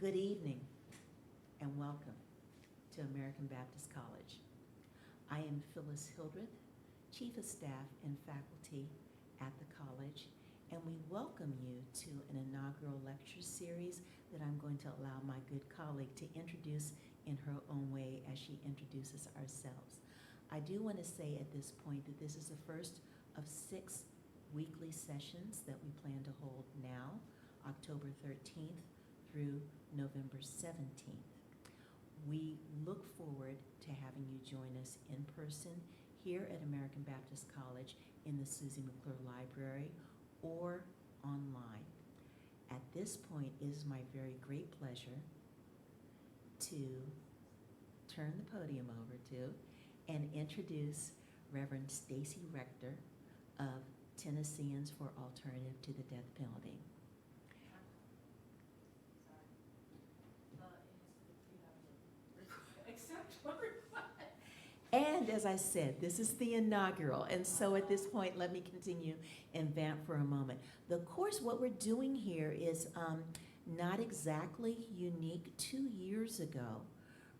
Good evening and welcome to American Baptist College. I am Phyllis Hildreth, Chief of Staff and Faculty at the college, and we welcome you to an inaugural lecture series that I'm going to allow my good colleague to introduce in her own way as she introduces ourselves. I do want to say at this point that this is the first of 6 weekly sessions that we plan to hold now, October 13th through November 17th. We look forward to having you join us in person here at American Baptist College in the Susie McClure Library or online. At this point, it is my very great pleasure to turn the podium over to and introduce Reverend Stacy Rector of Tennesseans for Alternative to the Death Penalty. And as I said, this is the inaugural, and so at this point, let me continue and vamp for a moment. The course, what we're doing here is not exactly unique. 2 years ago,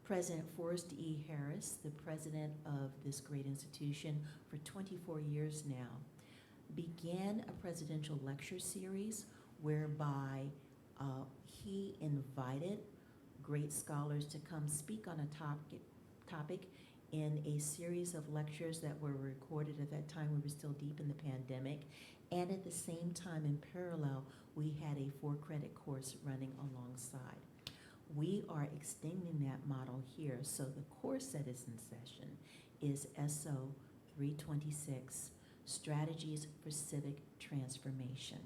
President Forrest E. Harris, the president of this great institution for 24 years now, began a presidential lecture series whereby he invited great scholars to come speak on a topic in a series of lectures that were recorded. At that time, we were still deep in the pandemic. And at the same time, in parallel, we had a 4-credit course running alongside. We are extending that model here. So the course that is in session is SO 326, Strategies for Civic Transformation.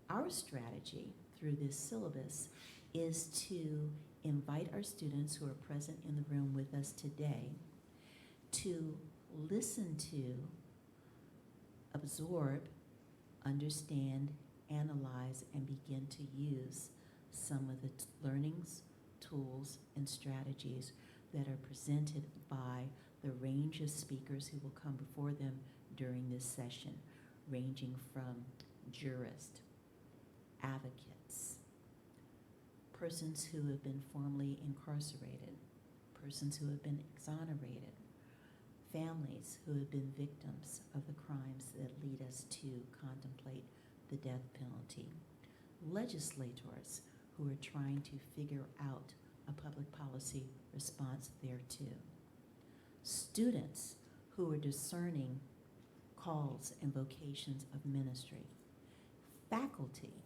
Our strategy through this syllabus is to invite our students who are present in the room with us today to listen to, absorb, understand, analyze, and begin to use some of the learnings, tools, and strategies that are presented by the range of speakers who will come before them during this session, ranging from jurists, advocates, persons who have been formerly incarcerated, persons who have been exonerated, families who have been victims of the crimes that lead us to contemplate the death penalty, legislators who are trying to figure out a public policy response thereto, students who are discerning calls and vocations of ministry, faculty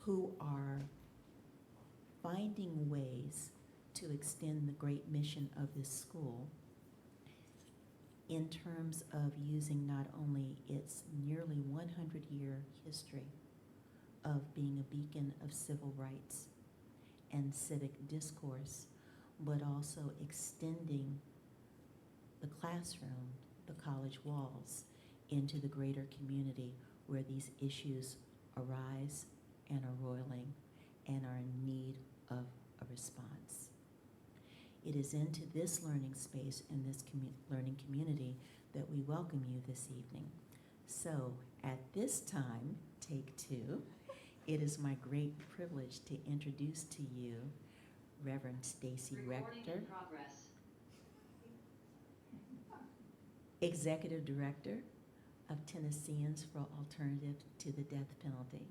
who are finding ways to extend the great mission of this school in terms of using not only its nearly 100-year history of being a beacon of civil rights and civic discourse, but also extending the classroom, the college walls, into the greater community where these issues arise and are roiling and are in need of a response. It is into this learning space and this learning community that we welcome you this evening. So at this time, take 2, it is my great privilege to introduce to you Reverend Stacy Rector, Executive Director of Tennesseans for Alternative to the Death Penalty.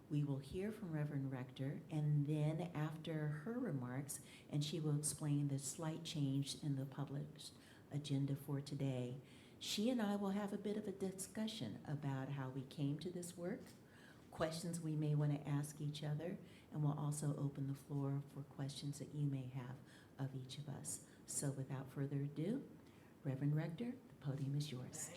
We will hear from Reverend Rector, and then after her remarks, and she will explain the slight change in the published agenda for today, she and I will have a bit of a discussion about how we came to this work, questions we may want to ask each other, and we'll also open the floor for questions that you may have of each of us. So without further ado, Reverend Rector, the podium is yours.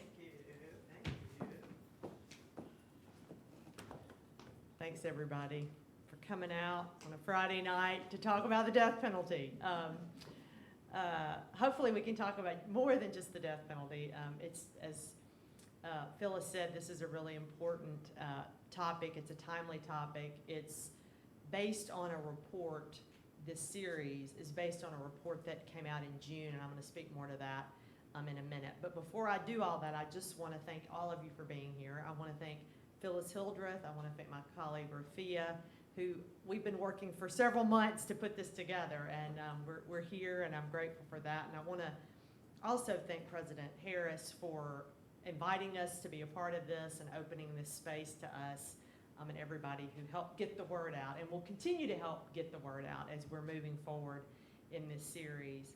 Thanks, everybody, for coming out on a Friday night to talk about the death penalty. Hopefully we can talk about more than just the death penalty. It's, as Phyllis said, this is a really important topic. It's a timely topic. It's based on a report. This series is based on a report that came out in June, and I'm going to speak more to that in a minute. But before I do all that, I just want to thank all of you for being here. I want to thank Phyllis Hildreth. I want to thank my colleague, Rafia, who we've been working for several months to put this together, and we're here, and I'm grateful for that. And I want to also thank President Harris for inviting us to be a part of this and opening this space to us, and everybody who helped get the word out and will continue to help get the word out as we're moving forward in this series.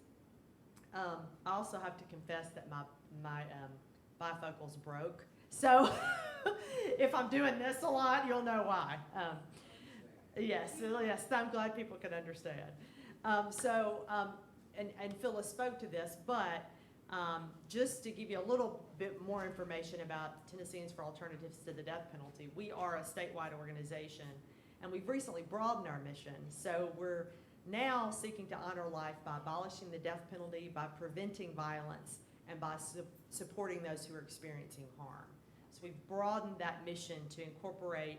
I also have to confess that my bifocals broke, so if I'm doing this a lot, you'll know why. Yes, I'm glad people can understand. And Phyllis spoke to this, but just to give you a little bit more information about Tennesseans for Alternatives to the Death Penalty, we are a statewide organization, and we've recently broadened our mission. So we're now seeking to honor life by abolishing the death penalty, by preventing violence, and by supporting those who are experiencing harm. So we've broadened that mission to incorporate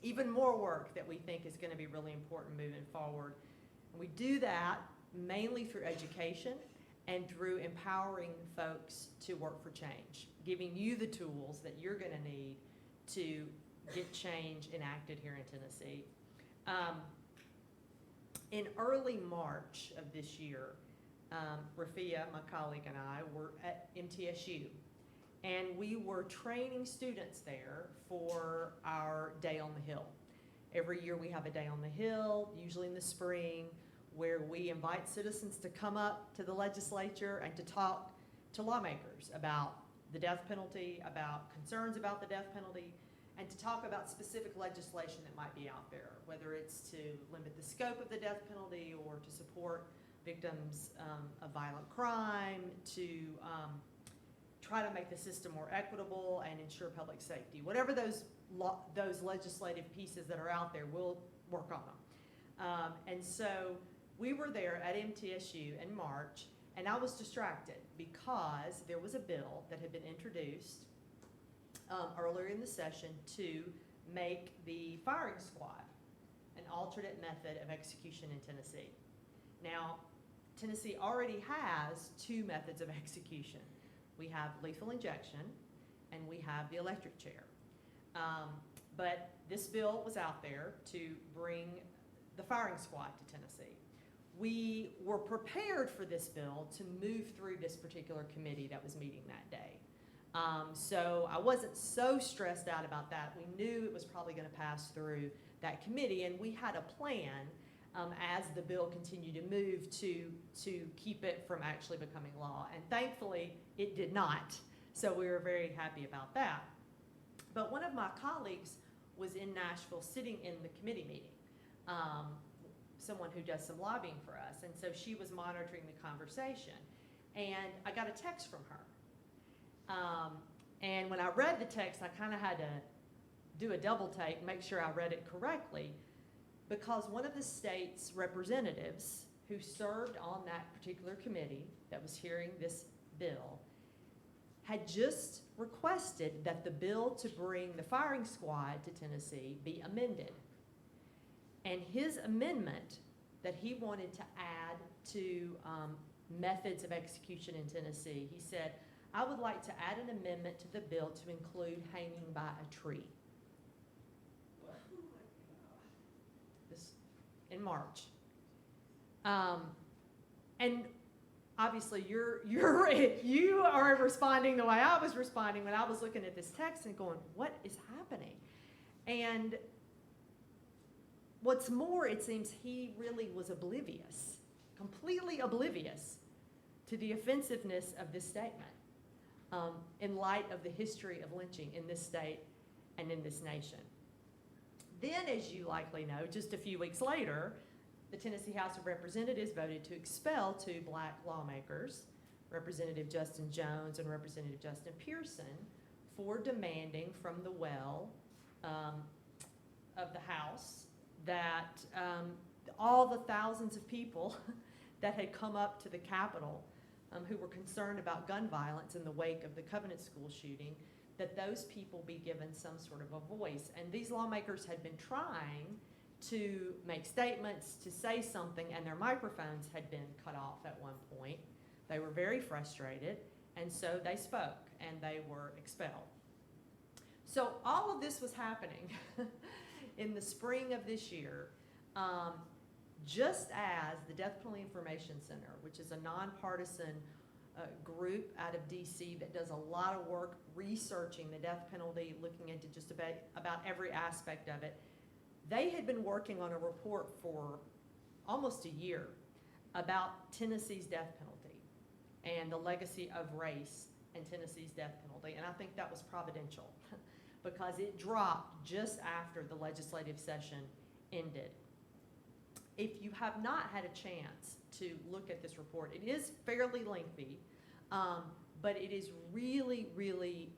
even more work that we think is going to be really important moving forward. And we do that mainly through education and through empowering folks to work for change, giving you the tools that you're going to need to get change enacted here in Tennessee. In early March of this year, Rafia, my colleague, and I were at MTSU, and we were training students there for our Day on the Hill. Every year we have a Day on the Hill, usually in the spring, where we invite citizens to come up to the legislature and to talk to lawmakers about the death penalty, about concerns about the death penalty, and to talk about specific legislation that might be out there, whether it's to limit the scope of the death penalty or to support victims of violent crime, to try to make the system more equitable and ensure public safety. Whatever those legislative pieces that are out there, we'll work on them. And so we were there at MTSU in March, and I was distracted because there was a bill that had been introduced earlier in the session to make the firing squad an alternate method of execution in Tennessee. Now, Tennessee already has two methods of execution. We have lethal injection and we have the electric chair. But this bill was out there to bring the firing squad to Tennessee. We were prepared for this bill to move through this particular committee that was meeting that day. So I wasn't so stressed out about that. We knew it was probably going to pass through that committee, and we had a plan as the bill continued to move to keep it from actually becoming law. And thankfully, it did not. So we were very happy about that. But one of my colleagues was in Nashville sitting in the committee meeting, someone who does some lobbying for us. And so she was monitoring the conversation. And I got a text from her. And when I read the text, I kind of had to do a double take, make sure I read it correctly, because one of the state's representatives who served on that particular committee that was hearing this bill had just requested that the bill to bring the firing squad to Tennessee be amended. And his amendment that he wanted to add to methods of execution in Tennessee, he said, I would like to add an amendment to the bill to include hanging by a tree. This in March. And obviously you are responding the way I was responding when I was looking at this text and going, what is happening? And what's more, it seems he really was oblivious, completely oblivious to the offensiveness of this statement. In light of the history of lynching in this state and in this nation. Then, as you likely know, just a few weeks later, the Tennessee House of Representatives voted to expel two black lawmakers, Representative Justin Jones and Representative Justin Pearson, for demanding from the well of the House that all the thousands of people that had come up to the Capitol who were concerned about gun violence in the wake of the Covenant School shooting, that those people be given some sort of a voice. And these lawmakers had been trying to make statements, to say something, and their microphones had been cut off at one point. They were very frustrated, and so they spoke, and they were expelled. So all of this was happening in the spring of this year, just as the Death Penalty Information Center, which is a nonpartisan group out of DC that does a lot of work researching the death penalty, looking into just about every aspect of it, they had been working on a report for almost a year about Tennessee's death penalty and the legacy of race in Tennessee's death penalty. And I think that was providential because it dropped just after the legislative session ended. If you have not had a chance to look at this report, it is fairly lengthy, but it is really, really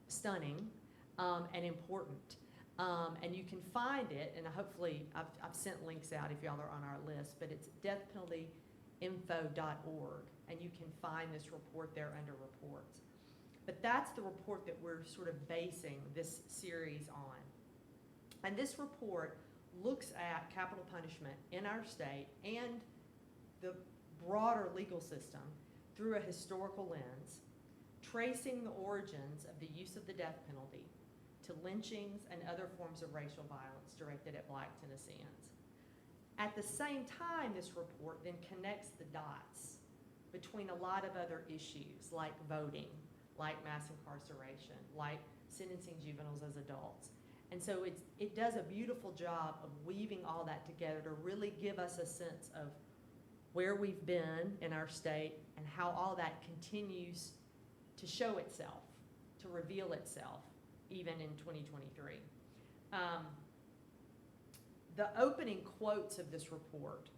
stunning and important. And you can find it, and hopefully I've sent links out if y'all are on our list, but it's deathpenaltyinfo.org, and you can find this report there under reports. But that's the report that we're sort of basing this series on. And this report looks at capital punishment in our state and the broader legal system through a historical lens, tracing the origins of the use of the death penalty to lynchings and other forms of racial violence directed at Black Tennesseans. At the same time, this report then connects the dots between a lot of other issues like voting, like mass incarceration, like sentencing juveniles as adults. And so it does a beautiful job of weaving all that together to really give us a sense of where we've been in our state and how all that continues to show itself, to reveal itself, even in 2023. The opening quotes of this report,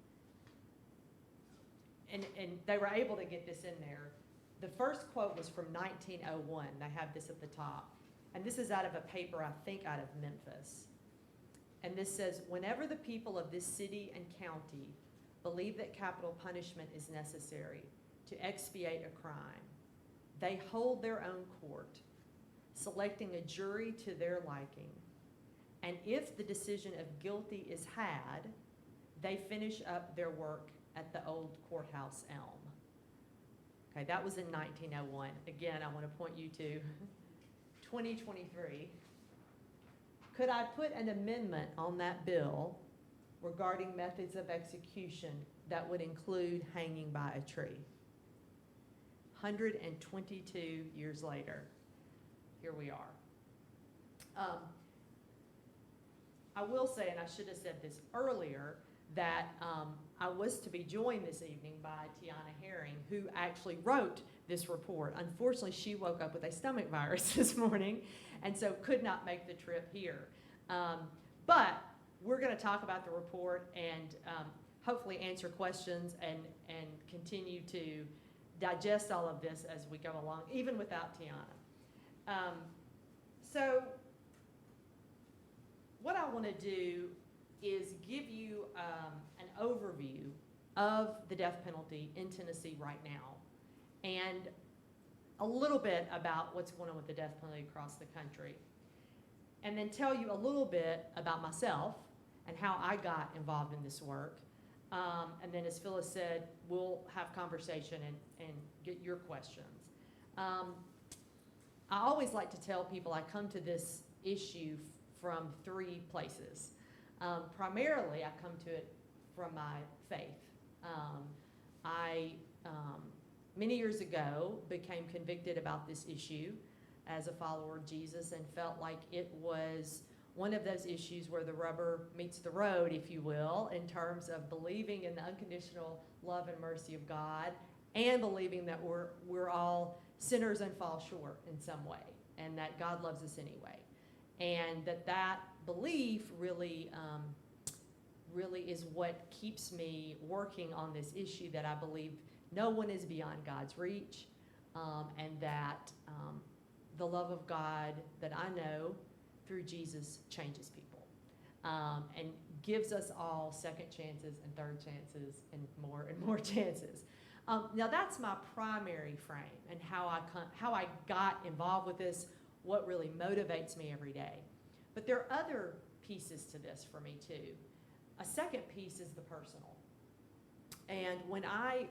and they were able to get this in there. The first quote was from 1901. They have this at the top. And this is out of a paper, I think, out of Memphis. And this says, whenever the people of this city and county believe that capital punishment is necessary to expiate a crime, they hold their own court, selecting a jury to their liking. And if the decision of guilty is had, they finish up their work at the old courthouse elm. Okay, that was in 1901. Again, I want to point you to 2023. Could I put an amendment on that bill regarding methods of execution that would include hanging by a tree? 122 years later, here we are. I will say, and I should have said this earlier, that I was to be joined this evening by Tiana Herring, who actually wrote this report. Unfortunately, she woke up with a stomach virus this morning, and so could not make the trip here. But we're going to talk about the report and hopefully answer questions and continue to digest all of this as we go along, even without Tiana. So what I want to do is give you an overview of the death penalty in Tennessee right now, and a little bit about what's going on with the death penalty across the country, and then tell you a little bit about myself and how I got involved in this work. And then, as Phyllis said, we'll have conversation and get your questions. I always like to tell people I come to this issue from three places. Primarily, I come to it from my faith. I many years ago, became convicted about this issue as a follower of Jesus and felt like it was one of those issues where the rubber meets the road, if you will, in terms of believing in the unconditional love and mercy of God and believing that we're all sinners and fall short in some way and that God loves us anyway. And that belief really is what keeps me working on this issue, that I believe no one is beyond God's reach, and that the love of God that I know through Jesus changes people and gives us all second chances and third chances and more chances. Now that's my primary frame and how I got involved with this, what really motivates me every day. But there are other pieces to this for me too. A second piece is the personal. And when I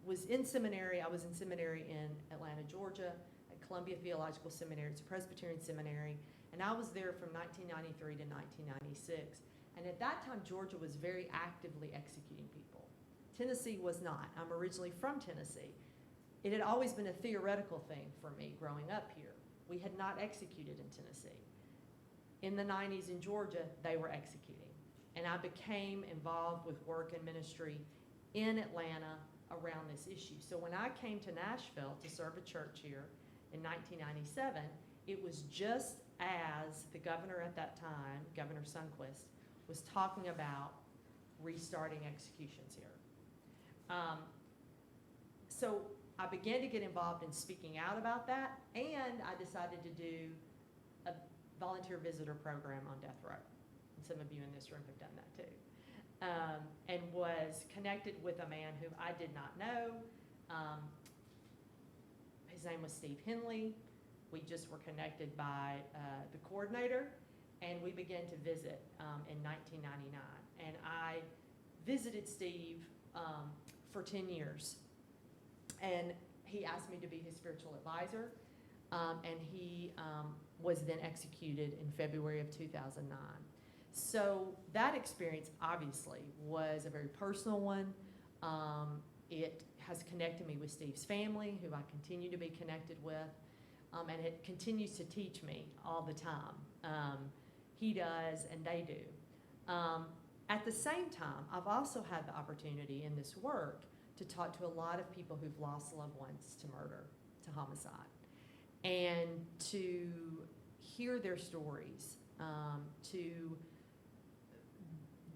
was in seminary in Atlanta, Georgia, at Columbia Theological Seminary. It's a Presbyterian seminary. And I was there from 1993 to 1996. And at that time, Georgia was very actively executing people. Tennessee was not. I'm originally from Tennessee. It had always been a theoretical thing for me growing up here. We had not executed in Tennessee. In the 90s in Georgia, they were executing. And I became involved with work and ministry in Atlanta around this issue. So when I came to Nashville to serve a church here in 1997, it was just as the governor at that time, Governor Sundquist, was talking about restarting executions here. So I began to get involved in speaking out about that, and I decided to do a volunteer visitor program on death row. And some of you in this room have done that too. And was connected with a man who I did not know. His name was Steve Henley. We just were connected by the coordinator, and we began to visit in 1999. And I visited Steve for 10 years. And he asked me to be his spiritual advisor, and he was then executed in February of 2009. So that experience obviously was a very personal one. It has connected me with Steve's family, who I continue to be connected with, and it continues to teach me all the time. He does, and they do. At the same time, I've also had the opportunity in this work to talk to a lot of people who've lost loved ones to murder, to homicide, and to hear their stories, to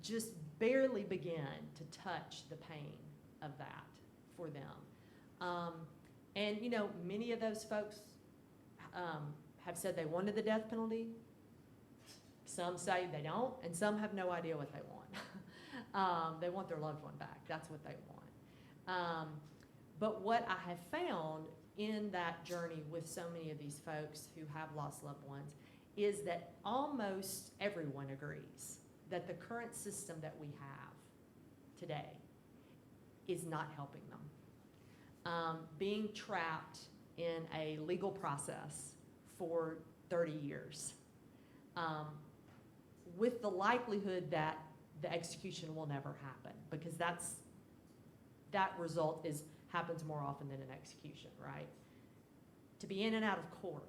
just barely begin to touch the pain of that for them. And you know, many of those folks have said they wanted the death penalty. Some say they don't, and some have no idea what they want. They want their loved one back. That's what they want. But what I have found in that journey with so many of these folks who have lost loved ones is that almost everyone agrees that the current system that we have today is not helping them. Being trapped in a legal process for 30 years, with the likelihood that the execution will never happen, because that result happens more often than an execution, right? To be in and out of court,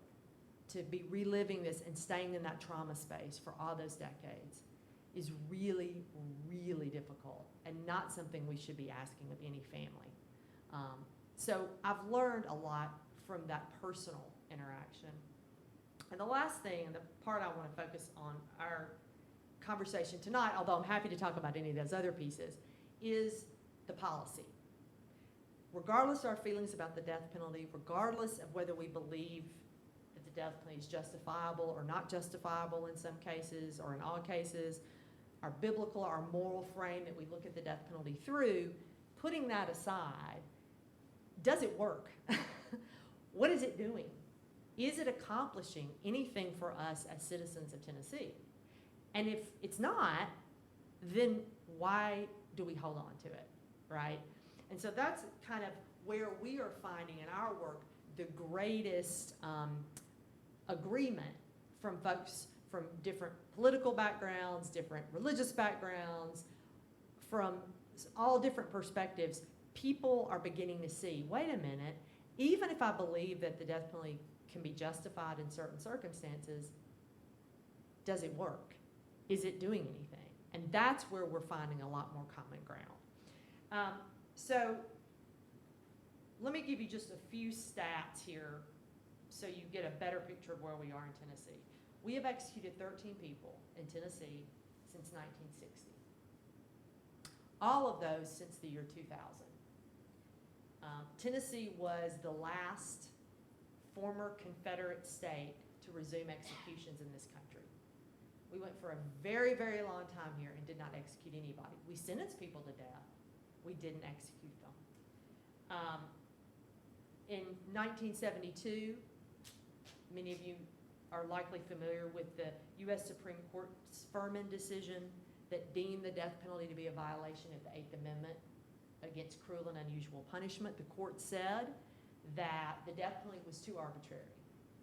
to be reliving this and staying in that trauma space for all those decades is really, really difficult, and not something we should be asking of any family. So I've learned a lot from that personal interaction. And the last thing, and the part I want to focus on our conversation tonight, although I'm happy to talk about any of those other pieces, is the policy. Regardless of our feelings about the death penalty, regardless of whether we believe that the death penalty is justifiable or not justifiable in some cases or in all cases, our biblical, our moral frame that we look at the death penalty through, putting that aside, does it work? What is it doing? Is it accomplishing anything for us as citizens of Tennessee? And if it's not, then why do we hold on to it, right? And so that's kind of where we are finding in our work the greatest agreement from folks from different political backgrounds, different religious backgrounds, from all different perspectives. People are beginning to see, wait a minute, even if I believe that the death penalty can be justified in certain circumstances, does it work? Is it doing anything? And that's where we're finding a lot more common ground. So let me give you just a few stats here so you get a better picture of where we are in Tennessee. We have executed 13 people in Tennessee since 1960. All of those since the year 2000. Tennessee was the last former Confederate state to resume executions in this country. We went for a very, very long time here and did not execute anybody. We sentenced people to death. We didn't execute them. In 1972, many of you are likely familiar with the U.S. Supreme Court's Furman decision that deemed the death penalty to be a violation of the Eighth Amendment against cruel and unusual punishment. The court said that the death penalty was too arbitrary,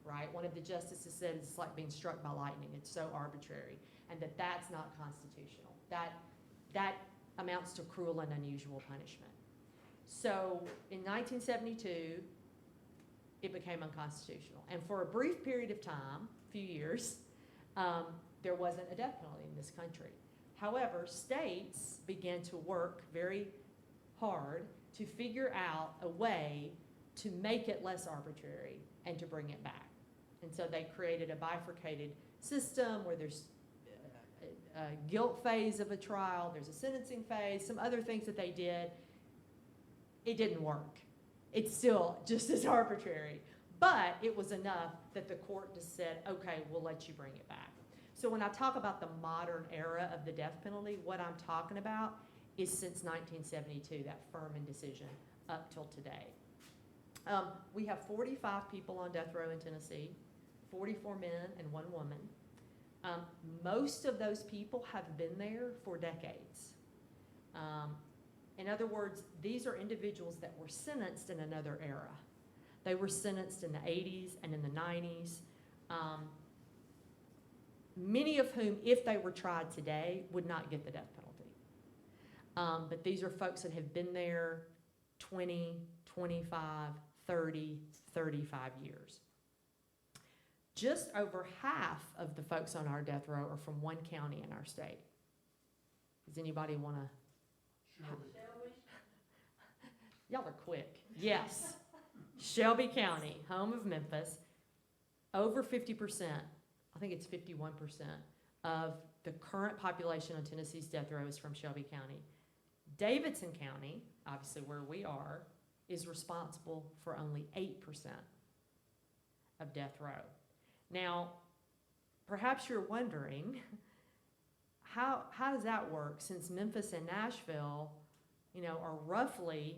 right? One of the justices said it's like being struck by lightning. It's so arbitrary, and that's not constitutional. That amounts to cruel and unusual punishment. So in 1972, it became unconstitutional. And for a brief period of time, a few years, there wasn't a death penalty in this country. However, states began to work very hard to figure out a way to make it less arbitrary and to bring it back. And so they created a bifurcated system where there's a guilt phase of a trial, there's a sentencing phase, some other things that they did. It didn't work. It's still just as arbitrary. But it was enough that the court just said, okay, we'll let you bring it back. So when I talk about the modern era of the death penalty, what I'm talking about is since 1972, that Furman decision up till today. We have 45 people on death row in Tennessee, 44 men and 1 woman. Most of those people have been there for decades. In other words, these are individuals that were sentenced in another era. They were sentenced in the 80s and in the 90s. Many of whom, if they were tried today, would not get the death penalty. But these are folks that have been there 20, 25, 30, 35 years. Just over half of the folks on our death row are from one county in our state. Does anybody want to? Y'all are quick. Yes. Shelby County, home of Memphis. Over 50%, I think it's 51%, of the current population on Tennessee's death row is from Shelby County. Davidson County, obviously where we are, is responsible for only 8% of death row. Now, perhaps you're wondering, how does that work, since Memphis and Nashville, are roughly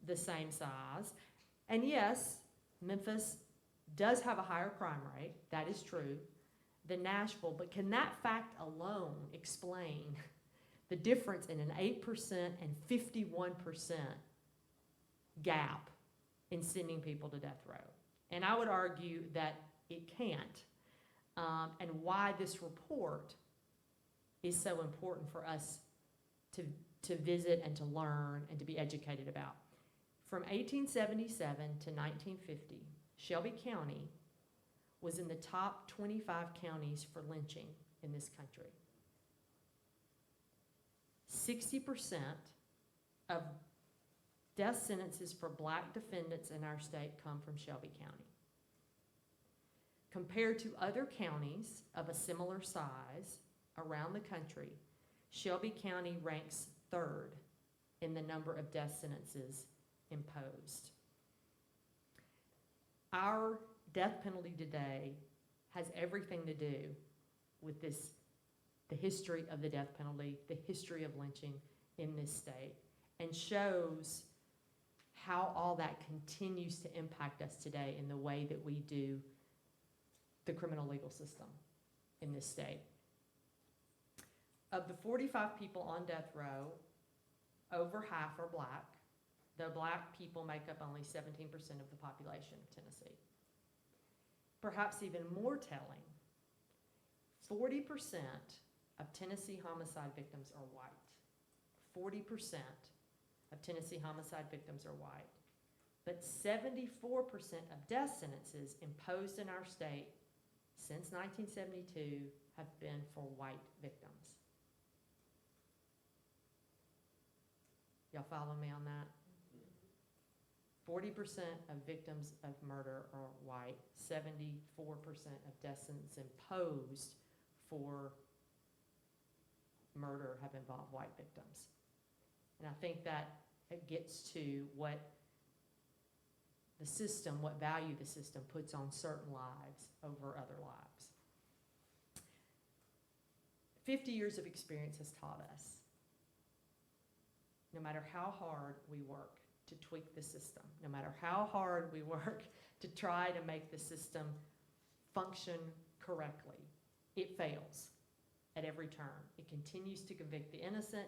the same size? And yes, Memphis does have a higher crime rate, that is true, than Nashville, but can that fact alone explain the difference in an 8% and 51% gap in sending people to death row? And I would argue that it can't, and why this report is so important for us to visit and to learn and to be educated about. From 1877 to 1950, Shelby County was in the top 25 counties for lynching in this country. 60% of death sentences for black defendants in our state come from Shelby County. Compared to other counties of a similar size around the country, Shelby County ranks 3rd in the number of death sentences imposed. Our death penalty today has everything to do with the history of the death penalty, the history of lynching in this state, and shows how all that continues to impact us today in the way that we do the criminal legal system in this state. Of the 45 people on death row, over half are black, though black people make up only 17% of the population of Tennessee. Perhaps even more telling, 40% of Tennessee homicide victims are white. 40% of Tennessee homicide victims are white. But 74% of death sentences imposed in our state since 1972 have been for white victims. Y'all follow me on that? 40% of victims of murder are white. 74% of death sentences imposed for murder have involved white victims. And I think that it gets to what the system, what value the system puts on certain lives over other lives. 50 years of experience has taught us, no matter how hard we work to tweak the system, no matter how hard we work to try to make the system function correctly, it fails at every turn. It continues to convict the innocent.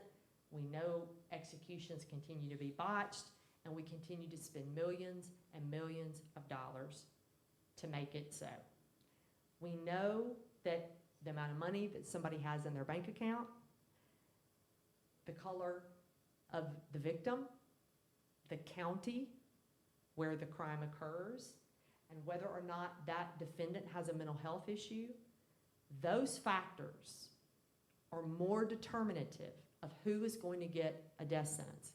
We know executions continue to be botched, and we continue to spend millions and millions of dollars to make it so. We know that the amount of money that somebody has in their bank account, the color of the victim, the county where the crime occurs, and whether or not that defendant has a mental health issue, those factors are more determinative of who is going to get a death sentence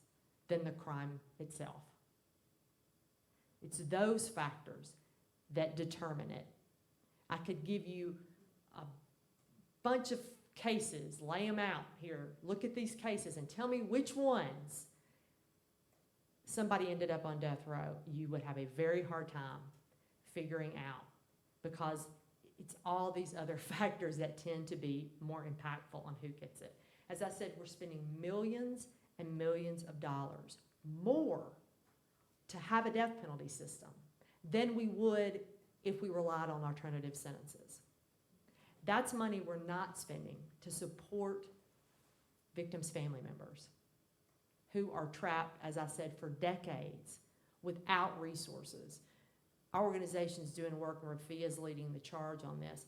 than the crime itself. It's those factors that determine it. I could give you a bunch of cases, lay them out here, look at these cases and tell me which ones somebody ended up on death row. You would have a very hard time figuring out, because it's all these other factors that tend to be more impactful on who gets it. As I said, we're spending millions and millions of dollars more to have a death penalty system than we would if we relied on alternative sentences. That's money we're not spending to support victims' family members who are trapped, as I said, for decades without resources. Our organization's doing work, and Rafia is leading the charge on this,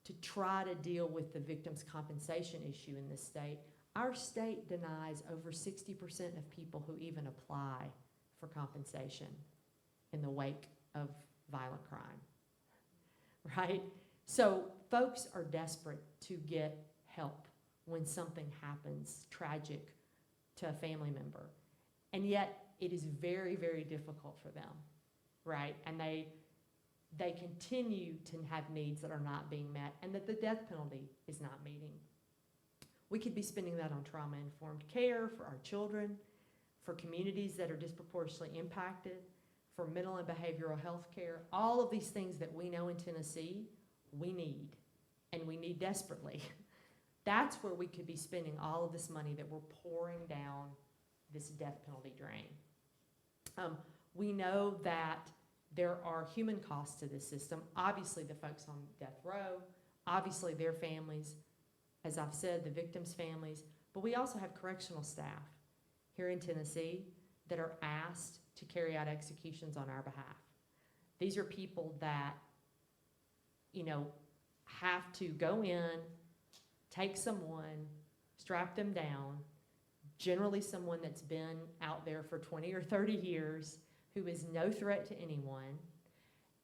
to try to deal with the victims' compensation issue in this state. Our state denies over 60% of people who even apply for compensation in the wake of violent crime, right? So folks are desperate to get help when something happens tragic to a family member. And yet it is very, very difficult for them, right? And they continue to have needs that are not being met and that the death penalty is not meeting. We could be spending that on trauma-informed care for our children, for communities that are disproportionately impacted, for mental and behavioral health care, all of these things that we know in Tennessee we need, and we need desperately. That's where we could be spending all of this money that we're pouring down this death penalty drain. We know that there are human costs to this system. Obviously, the folks on death row, obviously their families, as I've said, the victims' families, but we also have correctional staff here in Tennessee that are asked to carry out executions on our behalf. These are people that, you know, have to go in, take someone, strap them down, generally someone that's been out there for 20 or 30 years, who is no threat to anyone,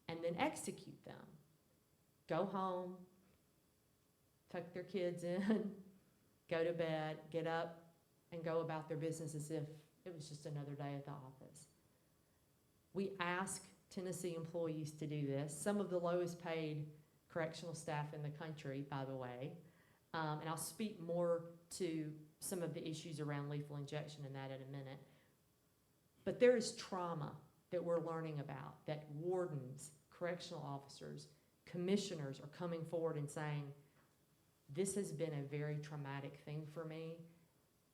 and then execute them. Go home, tuck their kids in, go to bed, get up, and go about their business as if it was just another day at the office. We ask Tennessee employees to do this, some of the lowest paid correctional staff in the country, by the way, and I'll speak more to some of the issues around lethal injection and that in a minute. But there is trauma that we're learning about, that wardens, correctional officers, commissioners are coming forward and saying, this has been a very traumatic thing for me,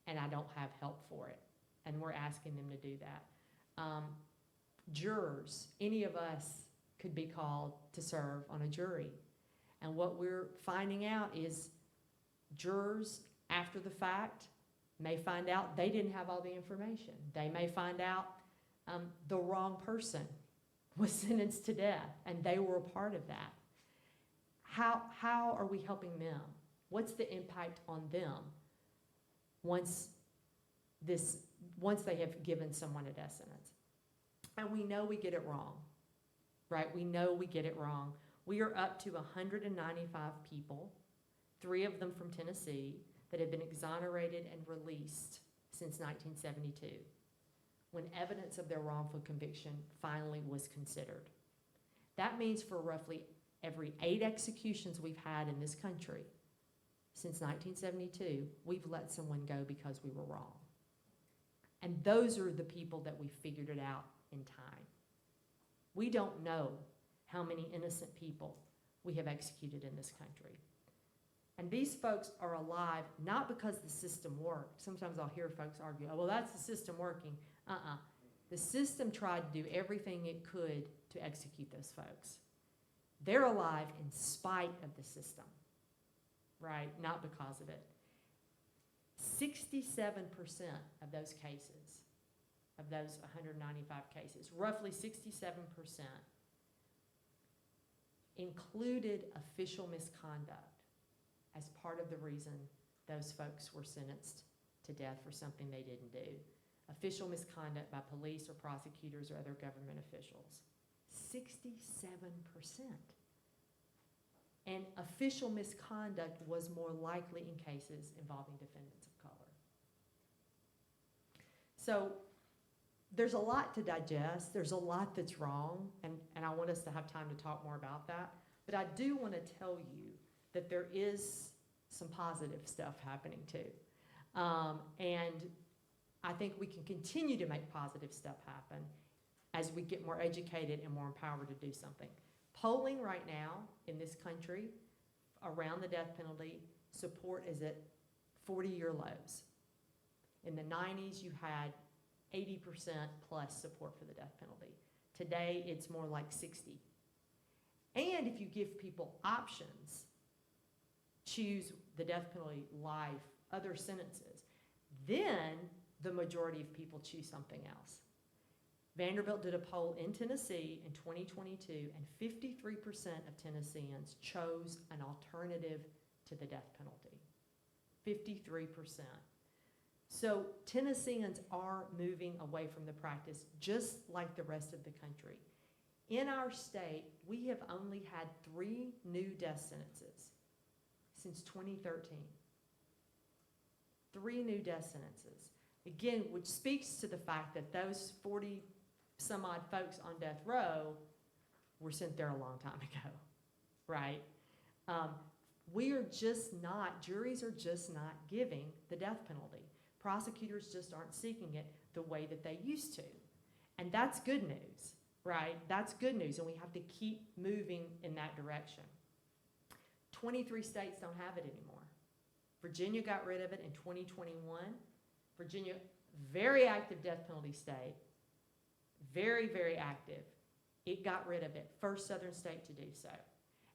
and I don't have help for it. And we're asking them to do that. Jurors, any of us could be called to serve on a jury. And what we're finding out is jurors, after the fact, may find out they didn't have all the information. They may find out the wrong person was sentenced to death, and they were a part of that. How are we helping them? What's the impact on them once they have given someone a death sentence? And we know we get it wrong, right? We know we get it wrong. We are up to 195 people, 3 of them from Tennessee, that have been exonerated and released since 1972, when evidence of their wrongful conviction finally was considered. That means for roughly every 8 executions we've had in this country since 1972, we've let someone go because we were wrong. And those are the people that we figured it out in time. We don't know how many innocent people we have executed in this country. And these folks are alive not because the system worked. Sometimes I'll hear folks argue, oh, well, that's the system working. The system tried to do everything it could to execute those folks. They're alive in spite of the system, right? Not because of it. 67% of those cases, of those 195 cases, roughly 67%, included official misconduct as part of the reason those folks were sentenced to death for something they didn't do. Official misconduct by police or prosecutors or other government officials. 67%. And official misconduct was more likely in cases involving defendants of color. So there's a lot to digest. There's a lot that's wrong, and I want us to have time to talk more about that. But I do want to tell you that there is some positive stuff happening too. And I think we can continue to make positive stuff happen as we get more educated and more empowered to do something. Polling right now in this country around the death penalty, support is at 40-year lows. In the 90s, you had 80% plus support for the death penalty. Today, it's more like 60. And if you give people options, choose the death penalty, life, other sentences, then the majority of people choose something else. Vanderbilt did a poll in Tennessee in 2022, and 53% of Tennesseans chose an alternative to the death penalty. 53%. So Tennesseans are moving away from the practice just like the rest of the country. In our state, we have only had 3 new death sentences since 2013. 3 new death sentences. Again, which speaks to the fact that those 40 some odd folks on death row were sent there a long time ago, right? Juries are just not giving the death penalty. Prosecutors just aren't seeking it the way that they used to. And that's good news, right? That's good news, and we have to keep moving in that direction. 23 states don't have it anymore. Virginia got rid of it in 2021. Virginia, very active death penalty state, very, very active. It got rid of it, first southern state to do so.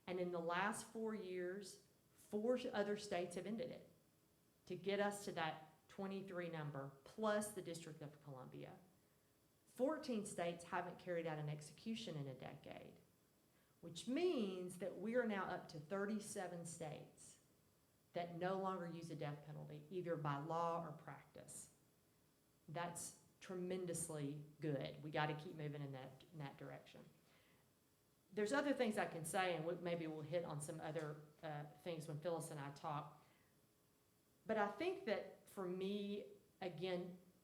And in the last 4 years, 4 other states have ended it to get us to that 23 number, plus the District of Columbia. 14 states haven't carried out an execution in a decade, which means that we are now up to 37 states that no longer use a death penalty, either by law or practice. That's tremendously good. We got to keep moving in that direction. There's other things I can say, and maybe we'll hit on some other things when Phyllis and I talk. But I think that for me, again,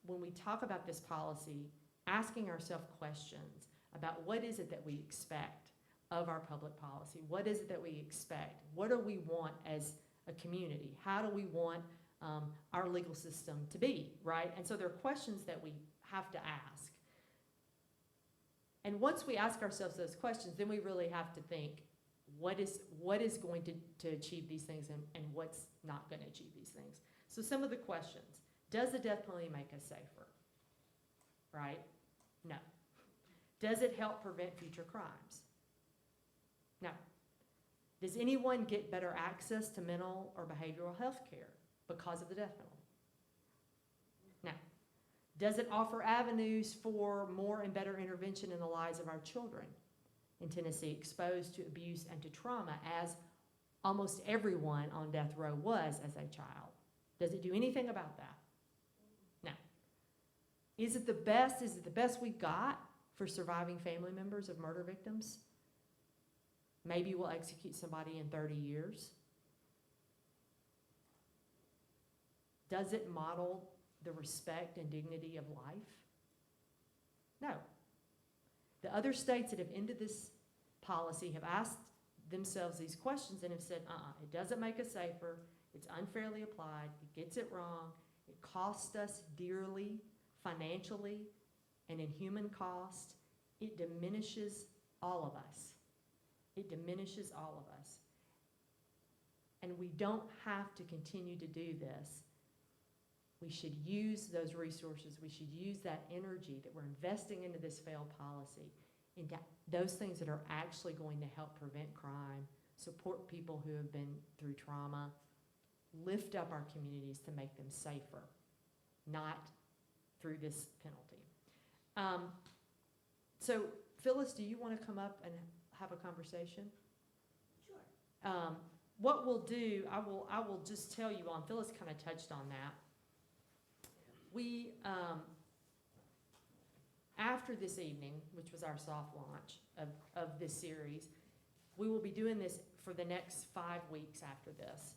when we talk about this policy, asking ourselves questions about what is it that we expect of our public policy? What is it that we expect? What do we want as a community? How do we want our legal system to be, right? And so there are questions that we have to ask. And once we ask ourselves those questions, then we really have to think, what is going to achieve these things and what's not going to achieve these things? So some of the questions. Does the death penalty make us safer? Right? No. Does it help prevent future crimes? No. Does anyone get better access to mental or behavioral health care because of the death penalty? No. Does it offer avenues for more and better intervention in the lives of our children in Tennessee exposed to abuse and to trauma, as almost everyone on death row was as a child? Does it do anything about that? No. Is it the best? Is it the best we've got for surviving family members of murder victims? Maybe we'll execute somebody in 30 years. Does it model the respect and dignity of life? No. The other states that have ended this policy have asked themselves these questions and have said, it doesn't make us safer, it's unfairly applied, it gets it wrong, it costs us dearly, financially, and in human cost, it diminishes all of us. It diminishes all of us. And we don't have to continue to do this. We should use those resources. We should use that energy that we're investing into this failed policy, into those things that are actually going to help prevent crime, support people who have been through trauma, lift up our communities to make them safer, not through this penalty. So Phyllis, do you want to come up and have a conversation? What we'll do, I will just tell you on, Phyllis kind of touched on that. We, after this evening, which was our soft launch of this series, we will be doing this for the next 5 weeks after this.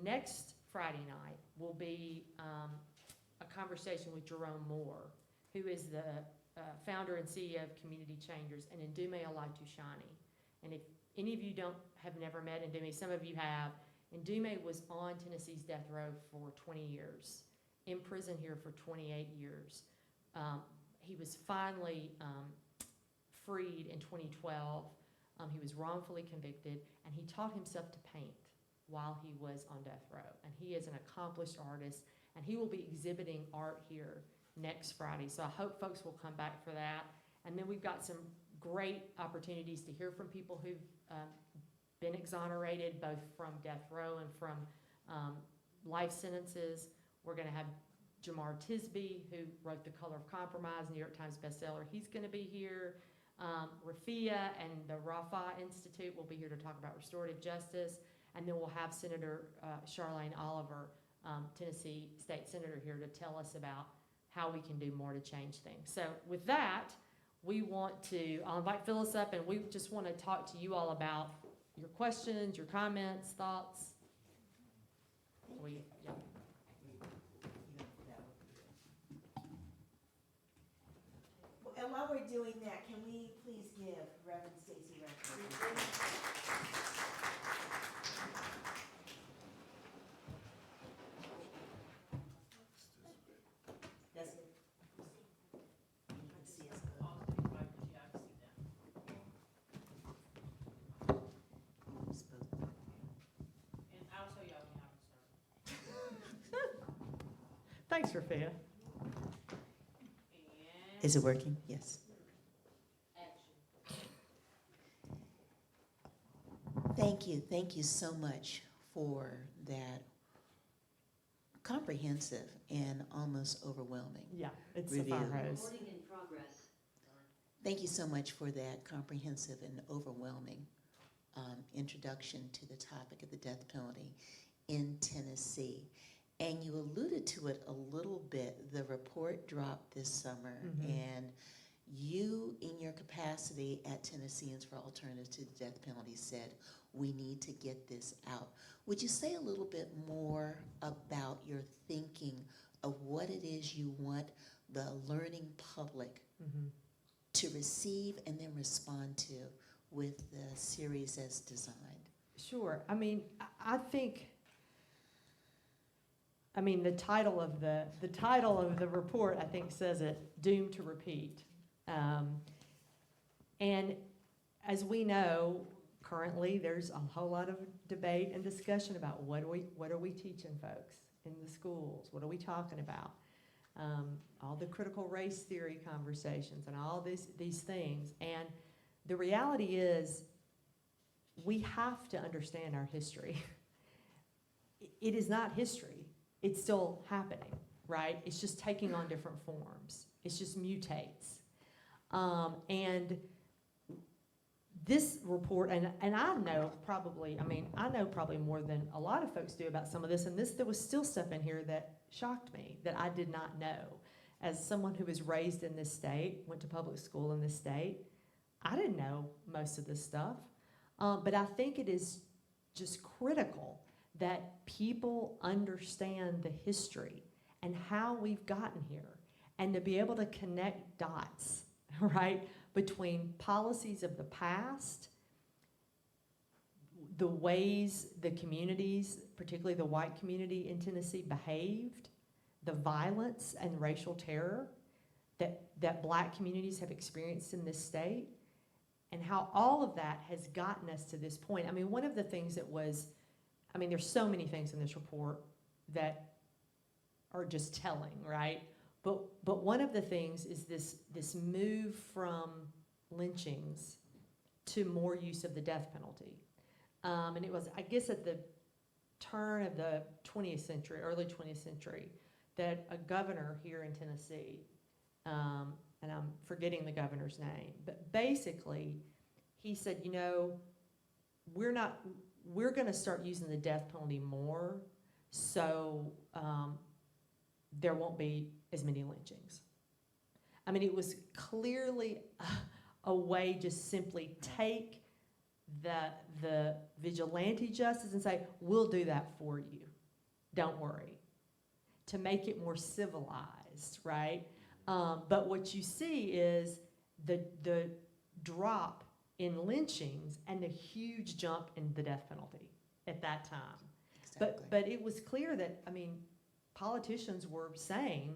Next Friday night will be a conversation with Jerome Moore, who is the founder and CEO of Community Changers, and Ndume Olatushani. And if any of you have never met Ndume, some of you have. Ndume was on Tennessee's death row for 20 years, in prison here for 28 years. He was finally freed in 2012. He was wrongfully convicted, and he taught himself to paint while he was on death row. And he is an accomplished artist, and he will be exhibiting art here next Friday. So I hope folks will come back for that. And then we've got some great opportunities to hear from people who've been exonerated, both from death row and from life sentences. We're going to have Jamar Tisby, who wrote The Color of Compromise, New York Times bestseller. He's going to be here. Rafia and the Rafa Institute will be here to talk about restorative justice. And then we'll have Senator Charlene Oliver, Tennessee State Senator, here to tell us about how we can do more to change things. So with that, I'll invite Phyllis up, and we just want to talk to you all about your questions, your comments, thoughts. Yeah. And while we're doing that, can we please give Reverend Stacy Radcliffe? That's it. You can see us. And I'll show y'all when I can start. Thanks, Rafia. Is it working? Yes. Thank you so much for that comprehensive and almost overwhelming. Yeah, it's Review. a fire hose. Recording in progress. Thank you so much for that comprehensive and overwhelming introduction to the topic of the death penalty in Tennessee. And you alluded to it a little bit. The report dropped this summer, and you, in your capacity at Tennesseans for Alternatives to the Death Penalty, said, we need to get this out. Would you say a little bit more about your thinking of what it is you want the learning public to receive and then respond to with the series as designed? Sure. I mean, I think, the title of the report, I think, says it, Doomed to Repeat. And as we know, currently there's a whole lot of debate and discussion about what are we teaching folks in the schools? What are we talking about? All the critical race theory conversations and all these things. And the reality is, we have to understand our history. It is not history. It's still happening, right? It's just taking on different forms. It's just mutates. And this report, and I know probably more than a lot of folks do about some of this, and there was still stuff in here that shocked me, that I did not know. As someone who was raised in this state, went to public school in this state, I didn't know most of this stuff. But I think it is just critical that people understand the history and how we've gotten here, and to be able to connect dots, right, between policies of the past, the ways the communities, particularly the white community in Tennessee, behaved, the violence and racial terror that black communities have experienced in this state, and how all of that has gotten us to this point. One of the things that was, there's so many things in this report that are just telling, right? But one of the things is this move from lynchings to more use of the death penalty. And it was, I guess, at the turn of the 20th century, early 20th century, that a governor here in Tennessee, and I'm forgetting the governor's name, but basically he said, we're going to start using the death penalty more, so there won't be as many lynchings. I mean, it was clearly a way just simply take the vigilante justice and say, we'll do that for you. Don't worry. To make it more civilized, right? But what you see is the drop in lynchings and the huge jump in the death penalty at that time. Exactly. But it was clear that, I mean, politicians were saying,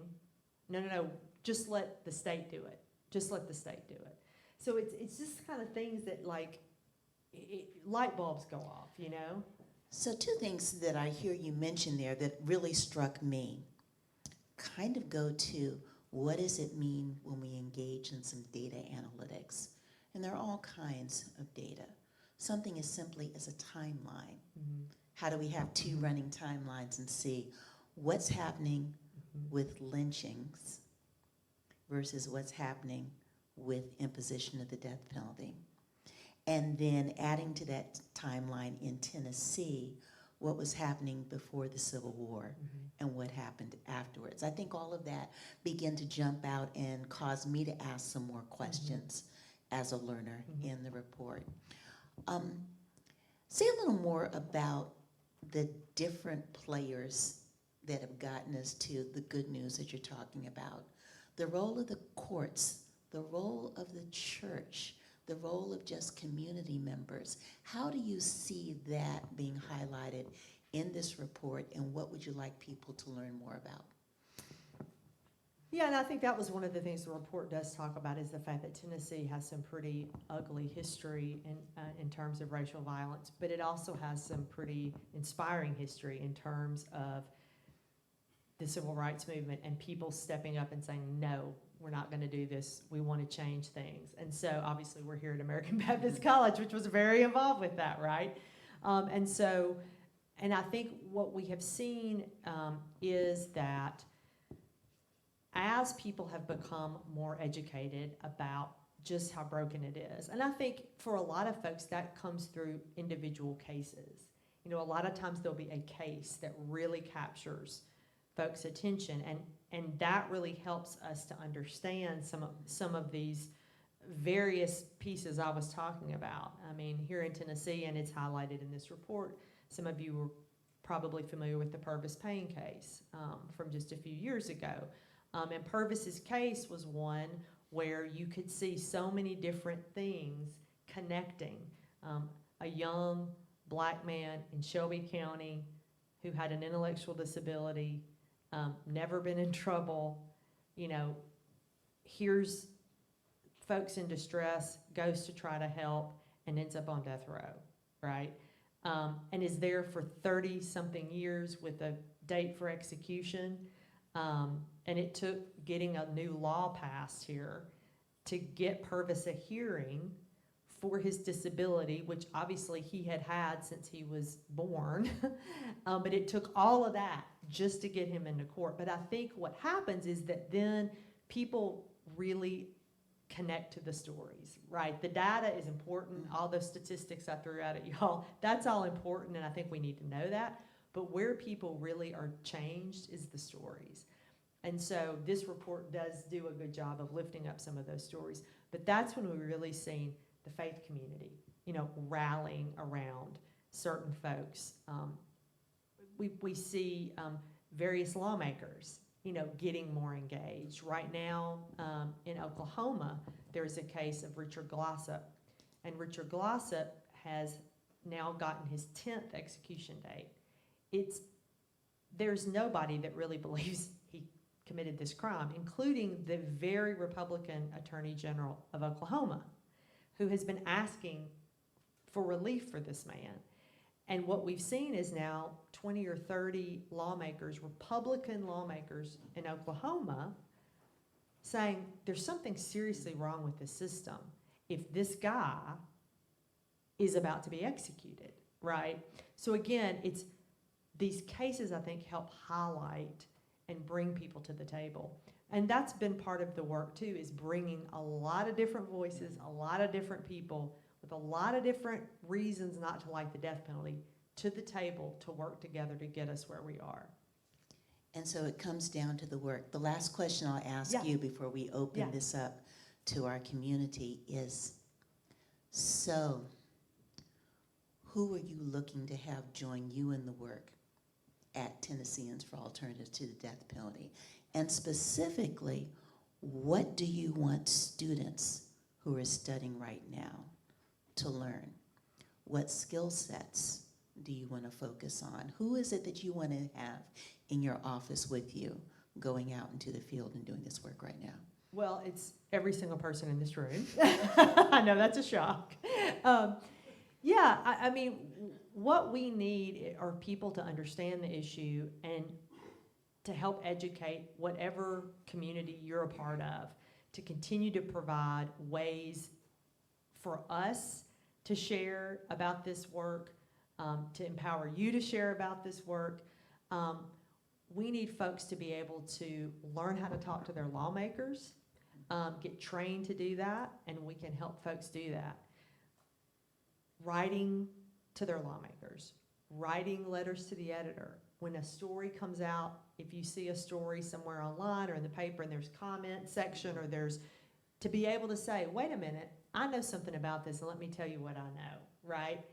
no, just let the state do it. Just let the state do it. So it's just kind of things that, like, light bulbs go off, you know? So two things that I hear you mention there that really struck me kind of go to what does it mean when we engage in some data analytics? And there are all kinds of data. Something as simply as a timeline. Mm-hmm. How do we have two running timelines and see what's happening with lynchings versus what's happening with imposition of the death penalty? And then adding to that timeline in Tennessee, what was happening before the Civil War and what happened afterwards. I think all of that began to jump out and cause me to ask some more questions as a learner in the report. Say a little more about the different players that have gotten us to the good news that you're talking about. The role of the courts, the role of the church, the role of just community members. How do you see that being highlighted in this report, and what would you like people to learn more about? Yeah, and I think that was one of the things the report does talk about, is the fact that Tennessee has some pretty ugly history in terms of racial violence, but it also has some pretty inspiring history in terms of the civil rights movement and people stepping up and saying, no, we're not going to do this. We want to change things. And so obviously we're here at American Baptist College, which was very involved with that, right? And I think what we have seen is that as people have become more educated about just how broken it is, and I think for a lot of folks that comes through individual cases. You know, a lot of times there'll be a case that really captures folks' attention, and that really helps us to understand some of these various pieces I was talking about. I mean, here in Tennessee, and it's highlighted in this report, some of you were probably familiar with the Purvis Payne case from just a few years ago. And Purvis's case was one where you could see so many different things connecting. A young black man in Shelby County who had an intellectual disability, never been in trouble, you know, hears folks in distress, goes to try to help, and ends up on death row, right? And is there for 30-something years with a date for execution. And it took getting a new law passed here to get Purvis a hearing for his disability, which obviously he had had since he was born. But it took all of that just to get him into court. But I think what happens is that then people really connect to the stories, right? The data is important. All those statistics I threw out at y'all, that's all important, and I think we need to know that. But where people really are changed is the stories. And so this report does do a good job of lifting up some of those stories. But that's when we really seen the faith community, you know, rallying around certain folks. We see various lawmakers, you know, getting more engaged. Right now in Oklahoma, there's a case of Richard Glossop. And Richard Glossop has now gotten his 10th execution date. There's nobody that really believes he committed this crime, including the very Republican Attorney General of Oklahoma, who has been asking for relief for this man. And what we've seen is now 20 or 30 lawmakers, Republican lawmakers in Oklahoma, saying there's something seriously wrong with the system if this guy is about to be executed, right? So again, it's these cases, I think, help highlight and bring people to the table. And that's been part of the work, too, is bringing a lot of different voices, a lot of different people with with a lot of different reasons not to like the death penalty to the table to work together to get us where we are. And so it comes down to the work. The last question I'll ask Yeah. you before we open Yeah. this up to our community is, so who are you looking to have join you in the work at Tennesseans for Alternatives to the Death Penalty? And specifically, what do you want students who are studying right now to learn? What skill sets do you want to focus on? Who is it that you want to have in your office with you going out into the field and doing this work right now? Well, it's every single person in this room. I know that's a shock. Yeah, I mean, what we need are people to understand the issue and to help educate whatever community you're a part of, to continue to provide ways for us to share about this work, to empower you to share about this work. We need folks to be able to learn how to talk to their lawmakers, get trained to do that, and we can help folks do that. Writing to their lawmakers, writing letters to the editor. When a story comes out, if you see a story somewhere online or in the paper and there's comment section or there's, to be able to say, wait a minute, I know something about this and let me tell you what I know, right?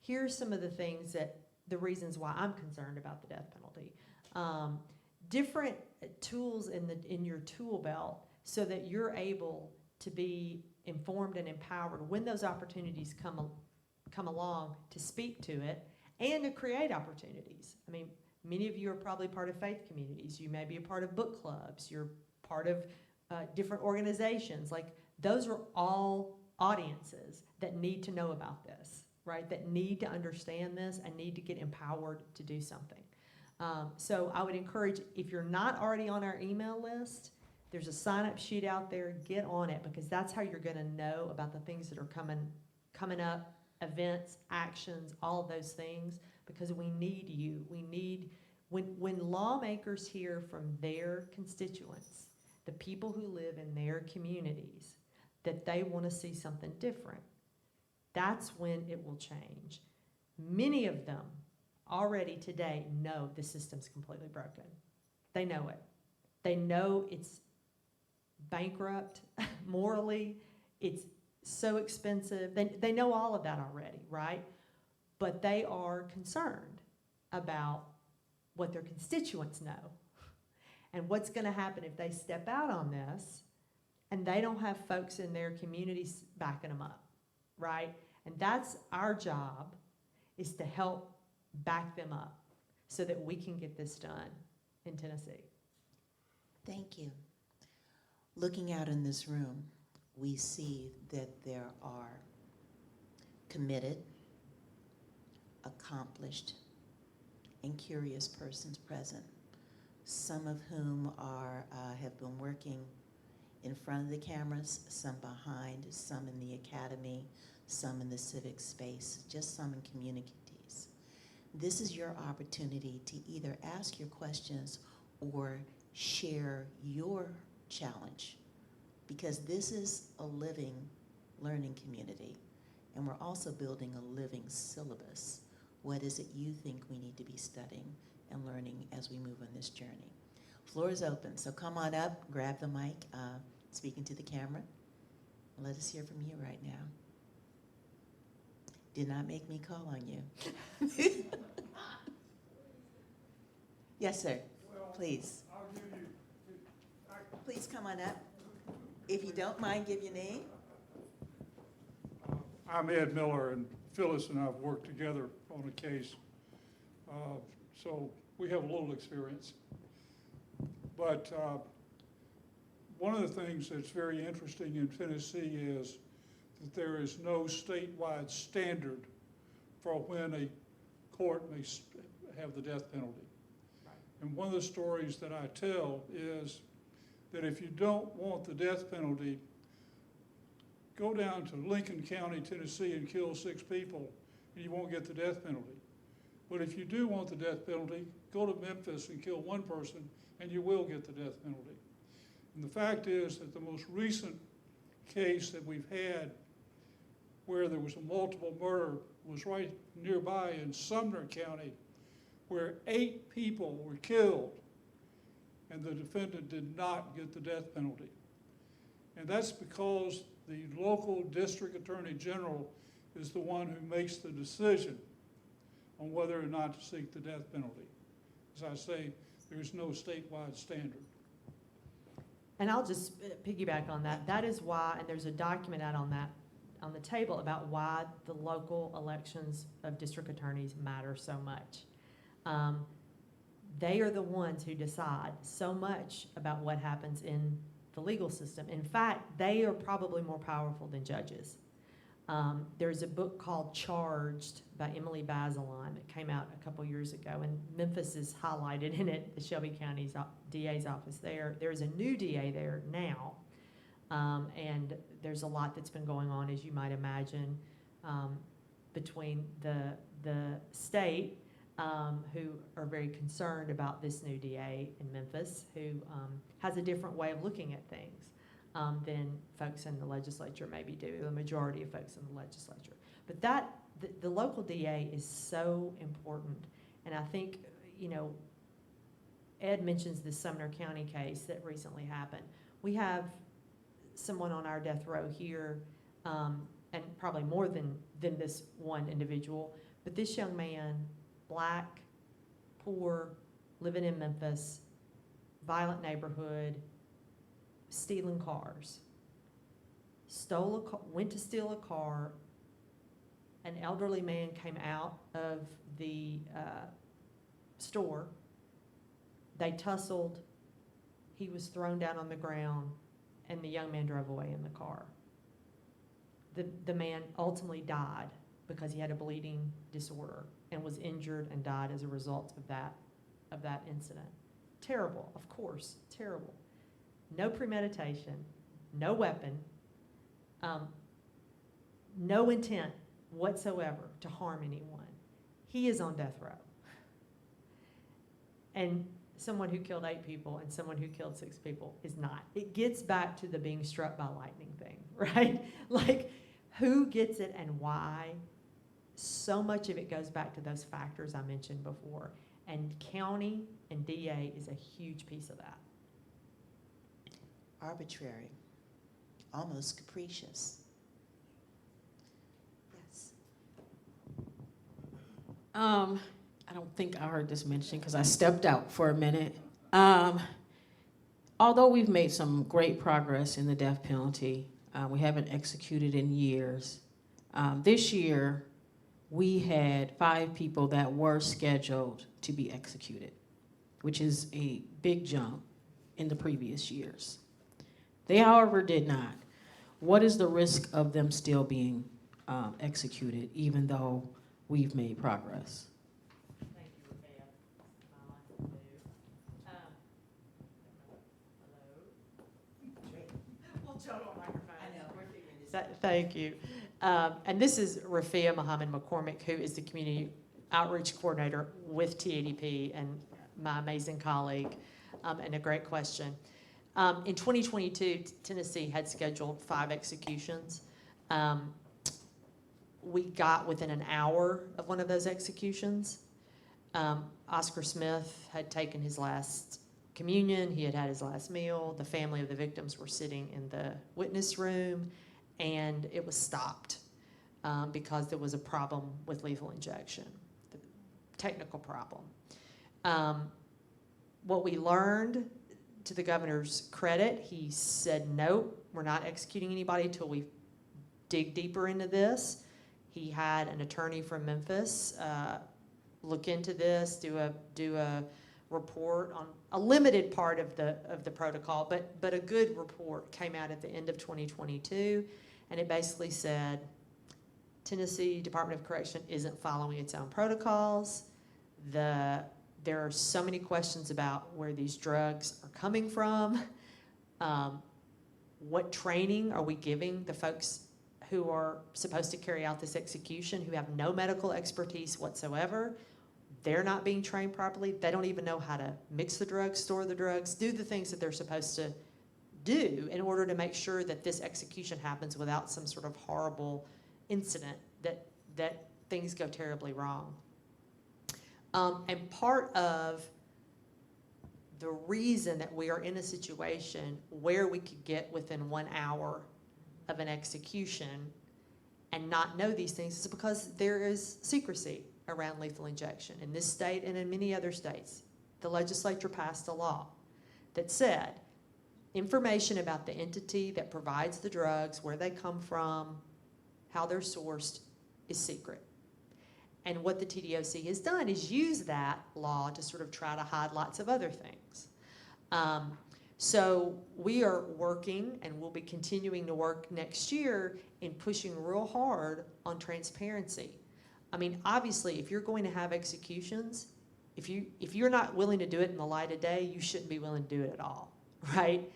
Here's some of the things that, the reasons why I'm concerned about the death penalty. Different tools in your tool belt so that you're able to be informed and empowered when those opportunities come along to speak to it and to create opportunities. I mean, many of you are probably part of faith communities. You may be a part of book clubs. You're part of different organizations. Like, those are all audiences that need to know about this, right? That need to understand this and need to get empowered to do something. So I would encourage, if you're not already on our email list, there's a sign-up sheet out there. Get on it, because that's how you're going to know about the things that are coming up, events, actions, all of those things, because we need you. We need, when lawmakers hear from their constituents, the people who live in their communities, that they want to see something different, that's when it will change. Many of them already today know the system's completely broken. They know it. They know it's bankrupt morally. It's so expensive. They know all of that already, right? But they are concerned about what their constituents know and what's going to happen if they step out on this and they don't have folks in their communities backing them up, right? And that's our job, is to help back them up so that we can get this done in Tennessee. Thank you. Looking out in this room, we see that there are committed, accomplished, and curious persons present, some of whom have been working in front of the cameras, some behind, some in the academy, some in the civic space, just some in communities. This is your opportunity to either ask your questions or share your challenge, because this is a living learning community, and we're also building a living syllabus. What is it you think we need to be studying and learning as we move on this journey? Floor is open, so come on up, grab the mic, speaking to the camera. Let us hear from you right now. Did not make me call on you. Yes, sir. Please. I'll give you, Please come on up. If you don't mind, give your name. I'm Ed Miller, and Phyllis and I have worked together on a case, so we have a little experience. But one of the things that's very interesting in Tennessee is that there is no statewide standard for when a court may have the death penalty. And one of the stories that I tell is that if you don't want the death penalty, go down to Lincoln County, Tennessee, and kill 6 people, and you won't get the death penalty. But if you do want the death penalty, go to Memphis and kill 1 person, and you will get the death penalty. And the fact is that the most recent case that we've had where there was a multiple murder was right nearby in Sumner County, where 8 people were killed, and the defendant did not get the death penalty. And that's because the local district attorney general is the one who makes the decision on whether or not to seek the death penalty. As I say, there's no statewide standard. And I'll just piggyback on that. That is why, and there's a document out on that, on the table about why the local elections of district attorneys matter so much. They are the ones who decide so much about what happens in the legal system. In fact, they are probably more powerful than judges. There's a book called Charged by Emily Bazelon that came out a couple years ago, and Memphis is highlighted in it, the Shelby County's DA's office there. There's a new DA there now, and there's a lot that's been going on, as you might imagine, between the state, who are very concerned about this new DA in Memphis, who has a different way of looking at things than folks in the legislature maybe do, the majority of folks in the legislature. But the local DA is so important. And I think, you know, Ed mentions the Sumner County case that recently happened. We have someone on our death row here, and probably more than this one individual, but this young man, black, poor, living in Memphis, violent neighborhood, stealing cars. Went to steal a car. An elderly man came out of the store. They tussled. He was thrown down on the ground, and the young man drove away in the car. The man ultimately died because he had a bleeding disorder and was injured and died as a result of that incident. Terrible, of course, terrible. No premeditation, no weapon, no intent whatsoever to harm anyone. He is on death row. And someone who killed 8 people and someone who killed 6 people is not. It gets back to the being struck by lightning thing, right? Like, who gets it and why? So much of it goes back to those factors I mentioned before. And county and DA is a huge piece of that. Arbitrary, almost capricious. Yes. I don't think I heard this mentioned because I stepped out for a minute. Although we've made some great progress in the death penalty, we haven't executed in years. This year, we had 5 people that were scheduled to be executed, which is a big jump in the previous years. They, however, did not. What is the risk of them still being executed, even though we've made progress? Thank you, Rebecca. Hello. We'll juggle a microphone. I know, we're figuring this out. Thank you. And this is Rafia Muhammad McCormick, who is the Community Outreach Coordinator with TADP and my amazing colleague, and a great question. In 2022, Tennessee had scheduled 5 executions. We got within an hour of one of those executions. Oscar Smith had taken his last communion. He had had his last meal. The family of the victims were sitting in the witness room, and it was stopped because there was a problem with lethal injection, the technical problem. What we learned, to the governor's credit, he said, nope, we're not executing anybody till we dig deeper into this. He had an attorney from Memphis look into this, do a report on a limited part of the protocol, but a good report came out at the end of 2022, and it basically said Tennessee Department of Correction isn't following its own protocols. There are so many questions about where these drugs are coming from. What training are we giving the folks who are supposed to carry out this execution, who have no medical expertise whatsoever? They're not being trained properly. They don't even know how to mix the drugs, store the drugs, do the things that they're supposed to do in order to make sure that this execution happens without some sort of horrible incident that things go terribly wrong. And part of the reason that we are in a situation where we could get within 1 hour of an execution and not know these things is because there is secrecy around lethal injection. In this state and in many other states, the legislature passed a law that said information about the entity that provides the drugs, where they come from, how they're sourced, is secret. And what the TDOC has done is use that law to sort of try to hide lots of other things. So we are working, and we'll be continuing to work next year in pushing real hard on transparency. I mean, obviously, if you're going to have executions, if you're not willing to do it in the light of day, you shouldn't be willing to do it at all, right?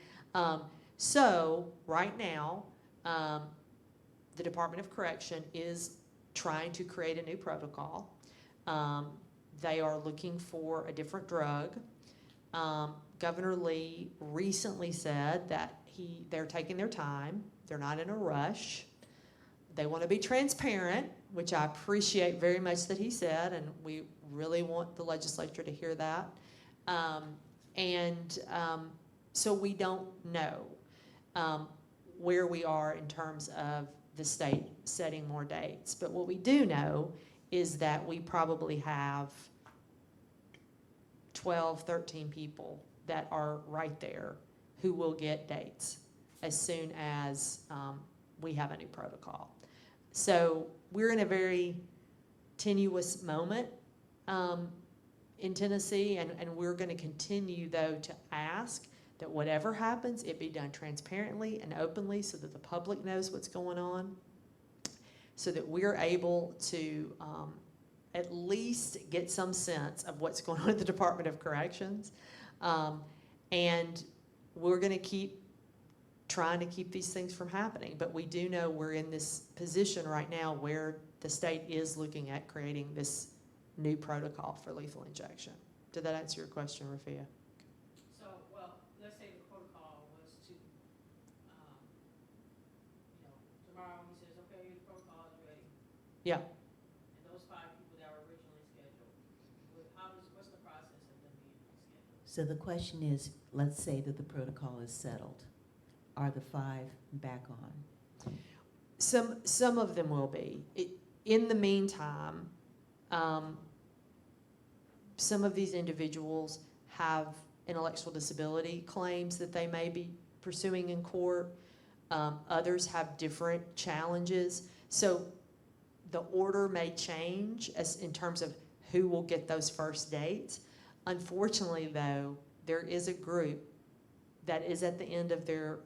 So right now, the Department of Correction is trying to create a new protocol. They are looking for a different drug. Governor Lee recently said that they're taking their time. They're not in a rush. They want to be transparent, which I appreciate very much that he said, and we really want the legislature to hear that. So we don't know where we are in terms of the state setting more dates. But what we do know is that we probably have 12, 13 people that are right there who will get dates as soon as we have a new protocol. So we're in a very tenuous moment in Tennessee, and we're going to continue, though, to ask that whatever happens, it be done transparently and openly so that the public knows what's going on, so that we're able to at least get some sense of what's going on at the Department of Corrections. And we're going to keep trying to keep these things from happening. But we do know we're in this position right now where the state is looking at creating this new protocol for lethal injection. Did that answer your question, Rafia? So, well, let's say the protocol was to, tomorrow he says, okay, the protocol is ready. Yeah. And those 5 people that were originally scheduled, what's the process of them being rescheduled? So the question is, let's say that the protocol is settled. Are the 5 back on? Some of them will be. In the meantime, some of these individuals have intellectual disability claims that they may be pursuing in court. Others have different challenges. So the order may change as in terms of who will get those first dates. Unfortunately, though, there is a group that is at the end of their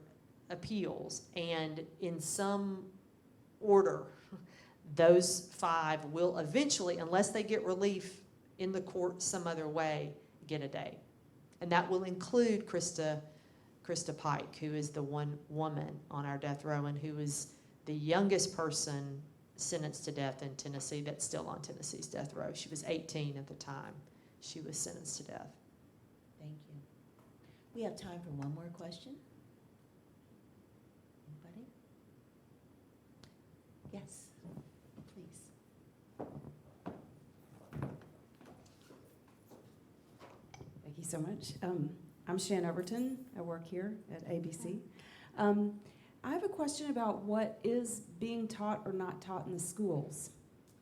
appeals, and in some order, those 5 will eventually, unless they get relief in the court some other way, get a date. And that will include Krista Pike, who is the one woman on our death row and who is the youngest person sentenced to death in Tennessee that's still on Tennessee's death row. She was 18 at the time she was sentenced to death. Thank you. We have time for one more question. Anybody? Yes, please. Thank you so much. I'm Shan Overton. I work here at ABC. I have a question about what is being taught or not taught in the schools,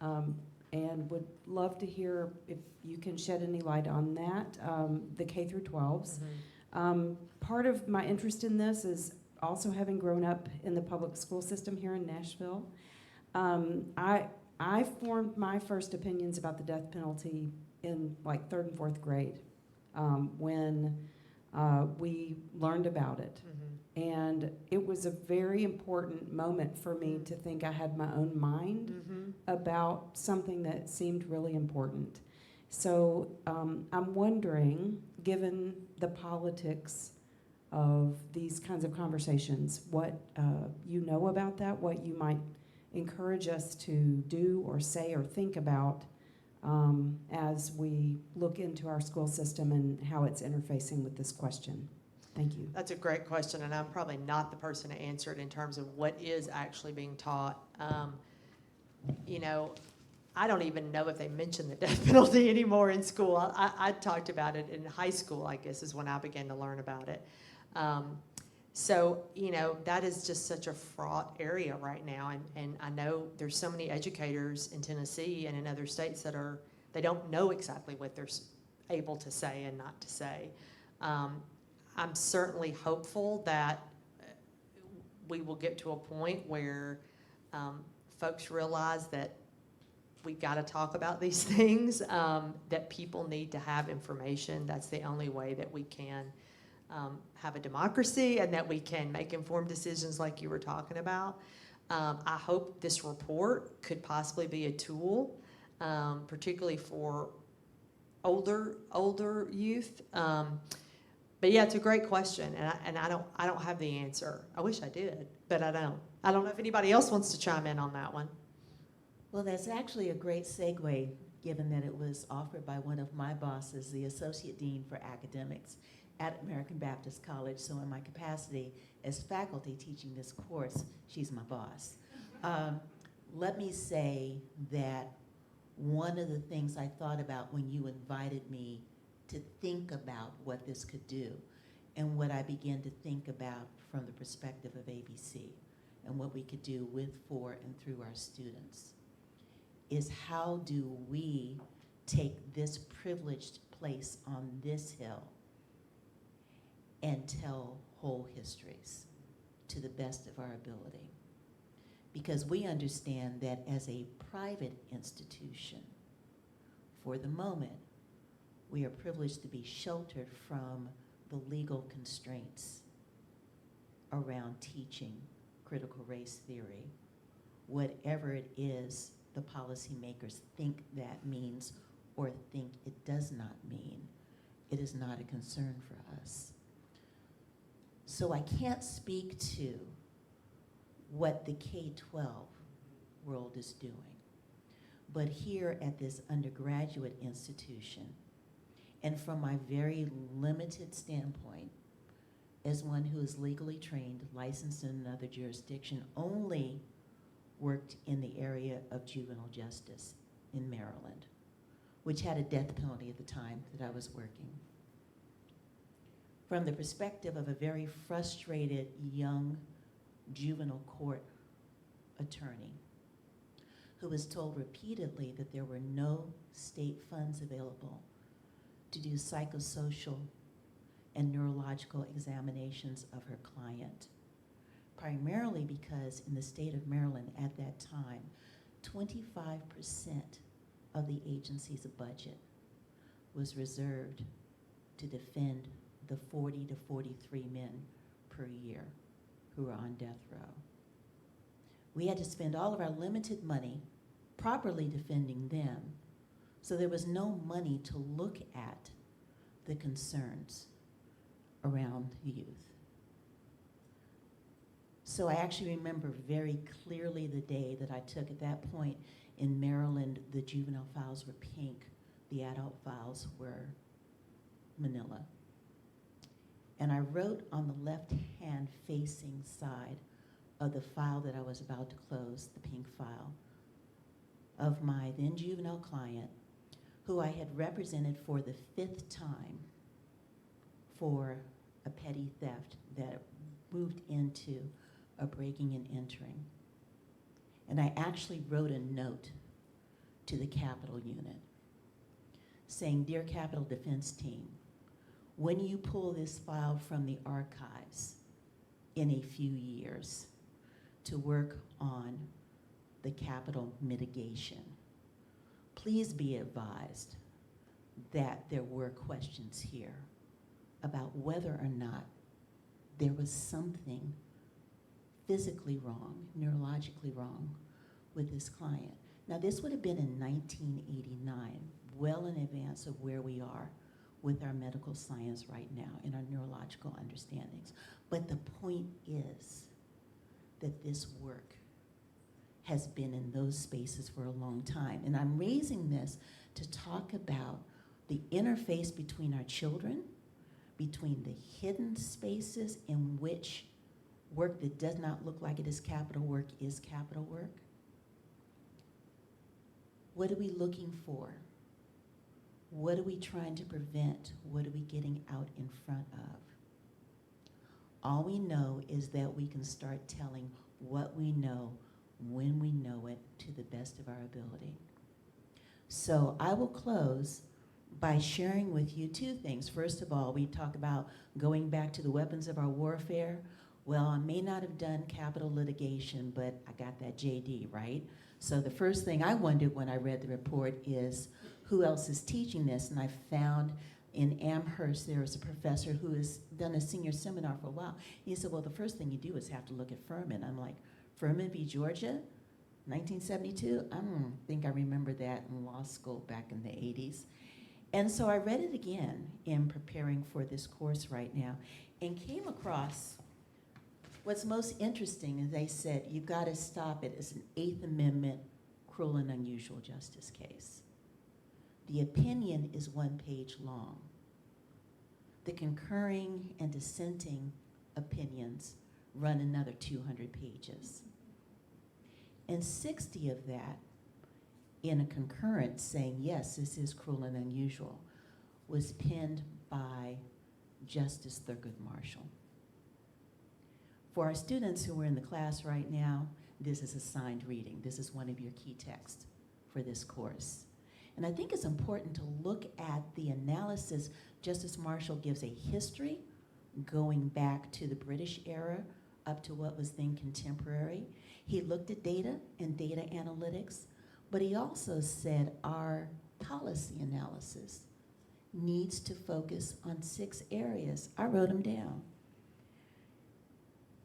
and would love to hear if you can shed any light on that, the K through 12s. Part of my interest in this is also having grown up in the public school system here in Nashville. I formed my first opinions about the death penalty in like 3rd and 4th grade when we learned about it. And it was a very important moment for me to think I had my own mind about something that seemed really important. So I'm wondering, given the politics of these kinds of conversations, what you know about that, what you might encourage us to do or say or think about as we look into our school system and how it's interfacing with this question. Thank you. That's a great question, and I'm probably not the person to answer it in terms of what is actually being taught. you know, I don't even know if they mention the death penalty anymore in school. I talked about it in high school, I guess, is when I began to learn about it. So, you know, that is just such a fraught area right now. And I know there's so many educators in Tennessee and in other states that they don't know exactly what they're able to say and not to say. I'm certainly hopeful that we will get to a point where folks realize that we've got to talk about these things, that people need to have information. That's the only way that we can have a democracy and that we can make informed decisions like you were talking about. I hope this report could possibly be a tool, particularly for older youth. But yeah, it's a great question, and I don't have the answer. I wish I did, but I don't. I don't know if anybody else wants to chime in on that one. Well, that's actually a great segue, given that it was offered by one of my bosses, the Associate Dean for Academics at American Baptist College. So in my capacity as faculty teaching this course, she's my boss. Let me say that one of the things I thought about when you invited me to think about what this could do, and what I began to think about from the perspective of ABC and what we could do with, for, and through our students, is how do we take this privileged place on this hill and tell whole histories to the best of our ability. Because we understand that as a private institution, for the moment, we are privileged to be sheltered from the legal constraints around teaching critical race theory, whatever it is the policymakers think that means or think it does not mean. It is not a concern for us. So I can't speak to what the K-12 world is doing. But here at this undergraduate institution, and from my very limited standpoint, as one who is legally trained, licensed in another jurisdiction, only worked in the area of juvenile justice in Maryland, which had a death penalty at the time that I was working. From the perspective of a very frustrated young juvenile court attorney who was told repeatedly that there were no state funds available to do psychosocial and neurological examinations of her client, primarily because in the state of Maryland at that time, 25% of the agency's budget was reserved to defend the 40 to 43 men per year who were on death row. We had to spend all of our limited money properly defending them, so there was no money to look at the concerns around youth. So I actually remember very clearly the day that I took, at that point in Maryland, the juvenile files were pink, the adult files were manila. And I wrote on the left-hand facing side of the file that I was about to close, the pink file, of my then juvenile client, who I had represented for the 5th time for a petty theft that moved into a breaking and entering. And I actually wrote a note to the Capitol Unit saying, "Dear Capitol Defense Team, when you pull this file from the archives in a few years to work on the Capitol mitigation, please be advised that there were questions here about whether or not there was something physically wrong, neurologically wrong with this client." Now, this would have been in 1989, well in advance of where we are with our medical science right now and our neurological understandings. But the point is that this work has been in those spaces for a long time. And I'm raising this to talk about the interface between our children, between the hidden spaces in which work that does not look like it is capital work, What are we looking for? What are we trying to prevent? What are we getting out in front of? All we know is that we can start telling what we know when we know it to the best of our ability. So I will close by sharing with you two things. First of all, we talk about going back to the weapons of our warfare. Well, I may not have done capital litigation, but I got that JD, right? So the first thing I wondered when I read the report is, who else is teaching this? And I found in Amherst, there was a professor who has done a senior seminar for a while. He said, well, the first thing you do is have to look at Furman. I'm like, Furman v. Georgia, 1972? I don't think I remember that in law school back in the 80s. And so I read it again in preparing for this course right now and came across what's most interesting is they said, you've got to stop it as an Eighth Amendment cruel and unusual justice case. The opinion is 1 page long. The concurring and dissenting opinions run another 200 pages. And 60 of that, in a concurrence saying, yes, this is cruel and unusual, was penned by Justice Thurgood Marshall. For our students who are in the class right now, this is assigned reading. This is one of your key texts for this course. And I think it's important to look at the analysis. Justice Marshall gives a history going back to the British era up to what was then contemporary. He looked at data and data analytics, but he also said our policy analysis needs to focus on 6 areas. I wrote them down.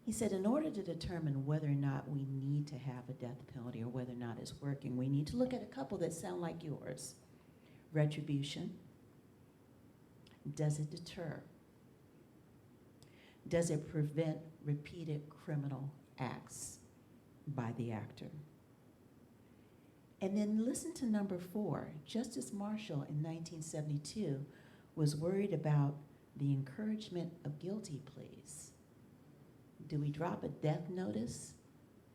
He said, in order to determine whether or not we need to have a death penalty or whether or not it's working, we need to look at a couple that sound like yours. Retribution. Does it deter? Does it prevent repeated criminal acts by the actor? And then listen to number 4. Justice Marshall in 1972 was worried about the encouragement of guilty pleas. Do we drop a death notice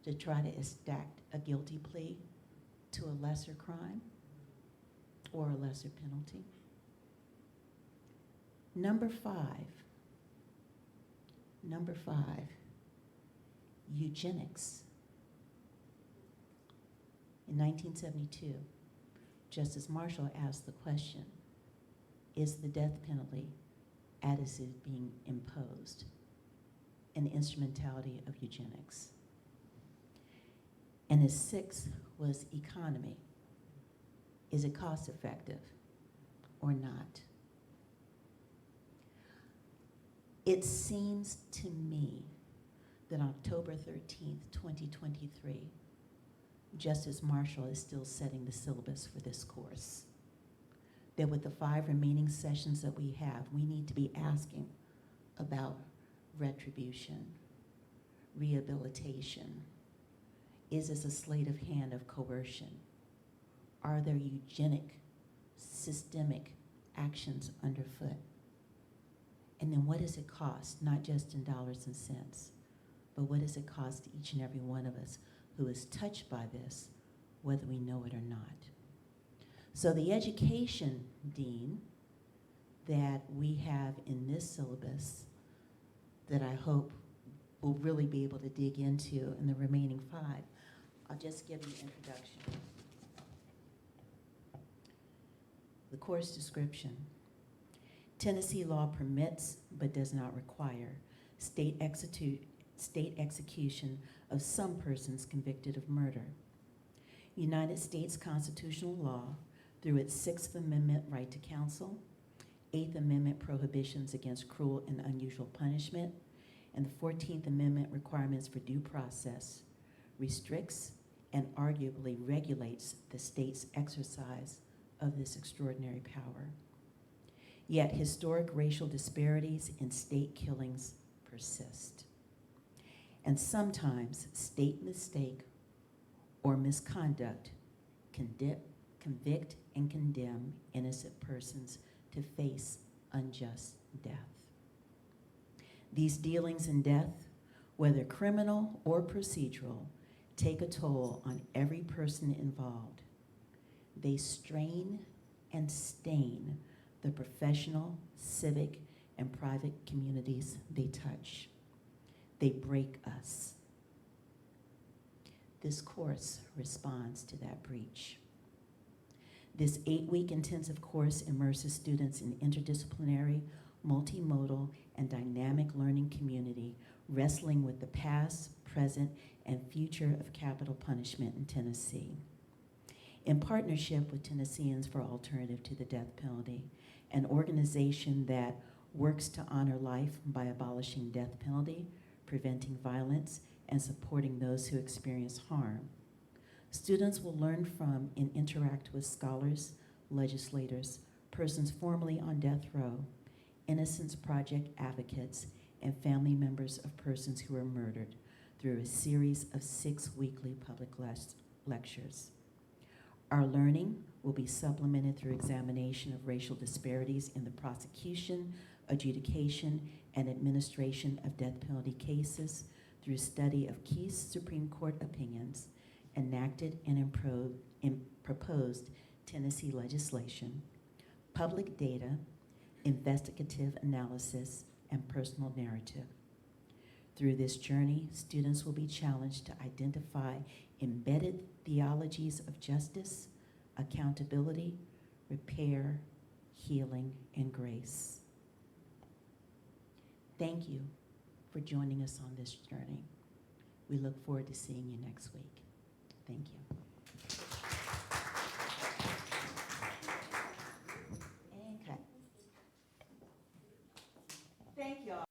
to try to extract a guilty plea to a lesser crime or a lesser penalty? Number 5, eugenics. In 1972, Justice Marshall asked the question, is the death penalty, as it is being imposed, an instrumentality of eugenics? And his 6th was economy. Is it cost effective or not? It seems to me that October 13th, 2023, Justice Marshall is still setting the syllabus for this course. That with the 5 remaining sessions that we have, we need to be asking about retribution, rehabilitation. Is this a sleight of hand of coercion? Are there eugenic, systemic actions underfoot? And then what does it cost, not just in dollars and cents, but what does it cost each and every one of us who is touched by this, whether we know it or not? So the education dean that we have in this syllabus that I hope we'll really be able to dig into in the remaining 5. I'll just give you an introduction. The course description. Tennessee law permits, but does not require, state execution of some persons convicted of murder. United States constitutional law, through its 6th Amendment right to counsel, 8th Amendment prohibitions against cruel and unusual punishment, and the 14th Amendment requirements for due process, restricts and arguably regulates the state's exercise of this extraordinary power. Yet historic racial disparities in state killings persist. And sometimes state mistake or misconduct convict and condemn innocent persons to face unjust death. These dealings in death, whether criminal or procedural, take a toll on every person involved. They strain and stain the professional, civic, and private communities they touch. They break us. This course responds to that breach. This 8-week intensive course immerses students in interdisciplinary, multimodal, and dynamic learning community, wrestling with the past, present, and future of capital punishment in Tennessee. In partnership with Tennesseans for Alternative to the Death Penalty, an organization that works to honor life by abolishing death penalty, preventing violence, and supporting those who experience harm. Students will learn from and interact with scholars, legislators, persons formerly on death row, Innocence Project advocates, and family members of persons who were murdered through a series of 6 weekly public lectures. Our learning will be supplemented through examination of racial disparities in the prosecution, adjudication, and administration of death penalty cases through study of key Supreme Court opinions, enacted and proposed Tennessee legislation, public data, investigative analysis, and personal narrative. Through this journey, students will be challenged to identify embedded theologies of justice, accountability, repair, healing, and grace. Thank you for joining us on this journey. We look forward to seeing you next week. Thank you.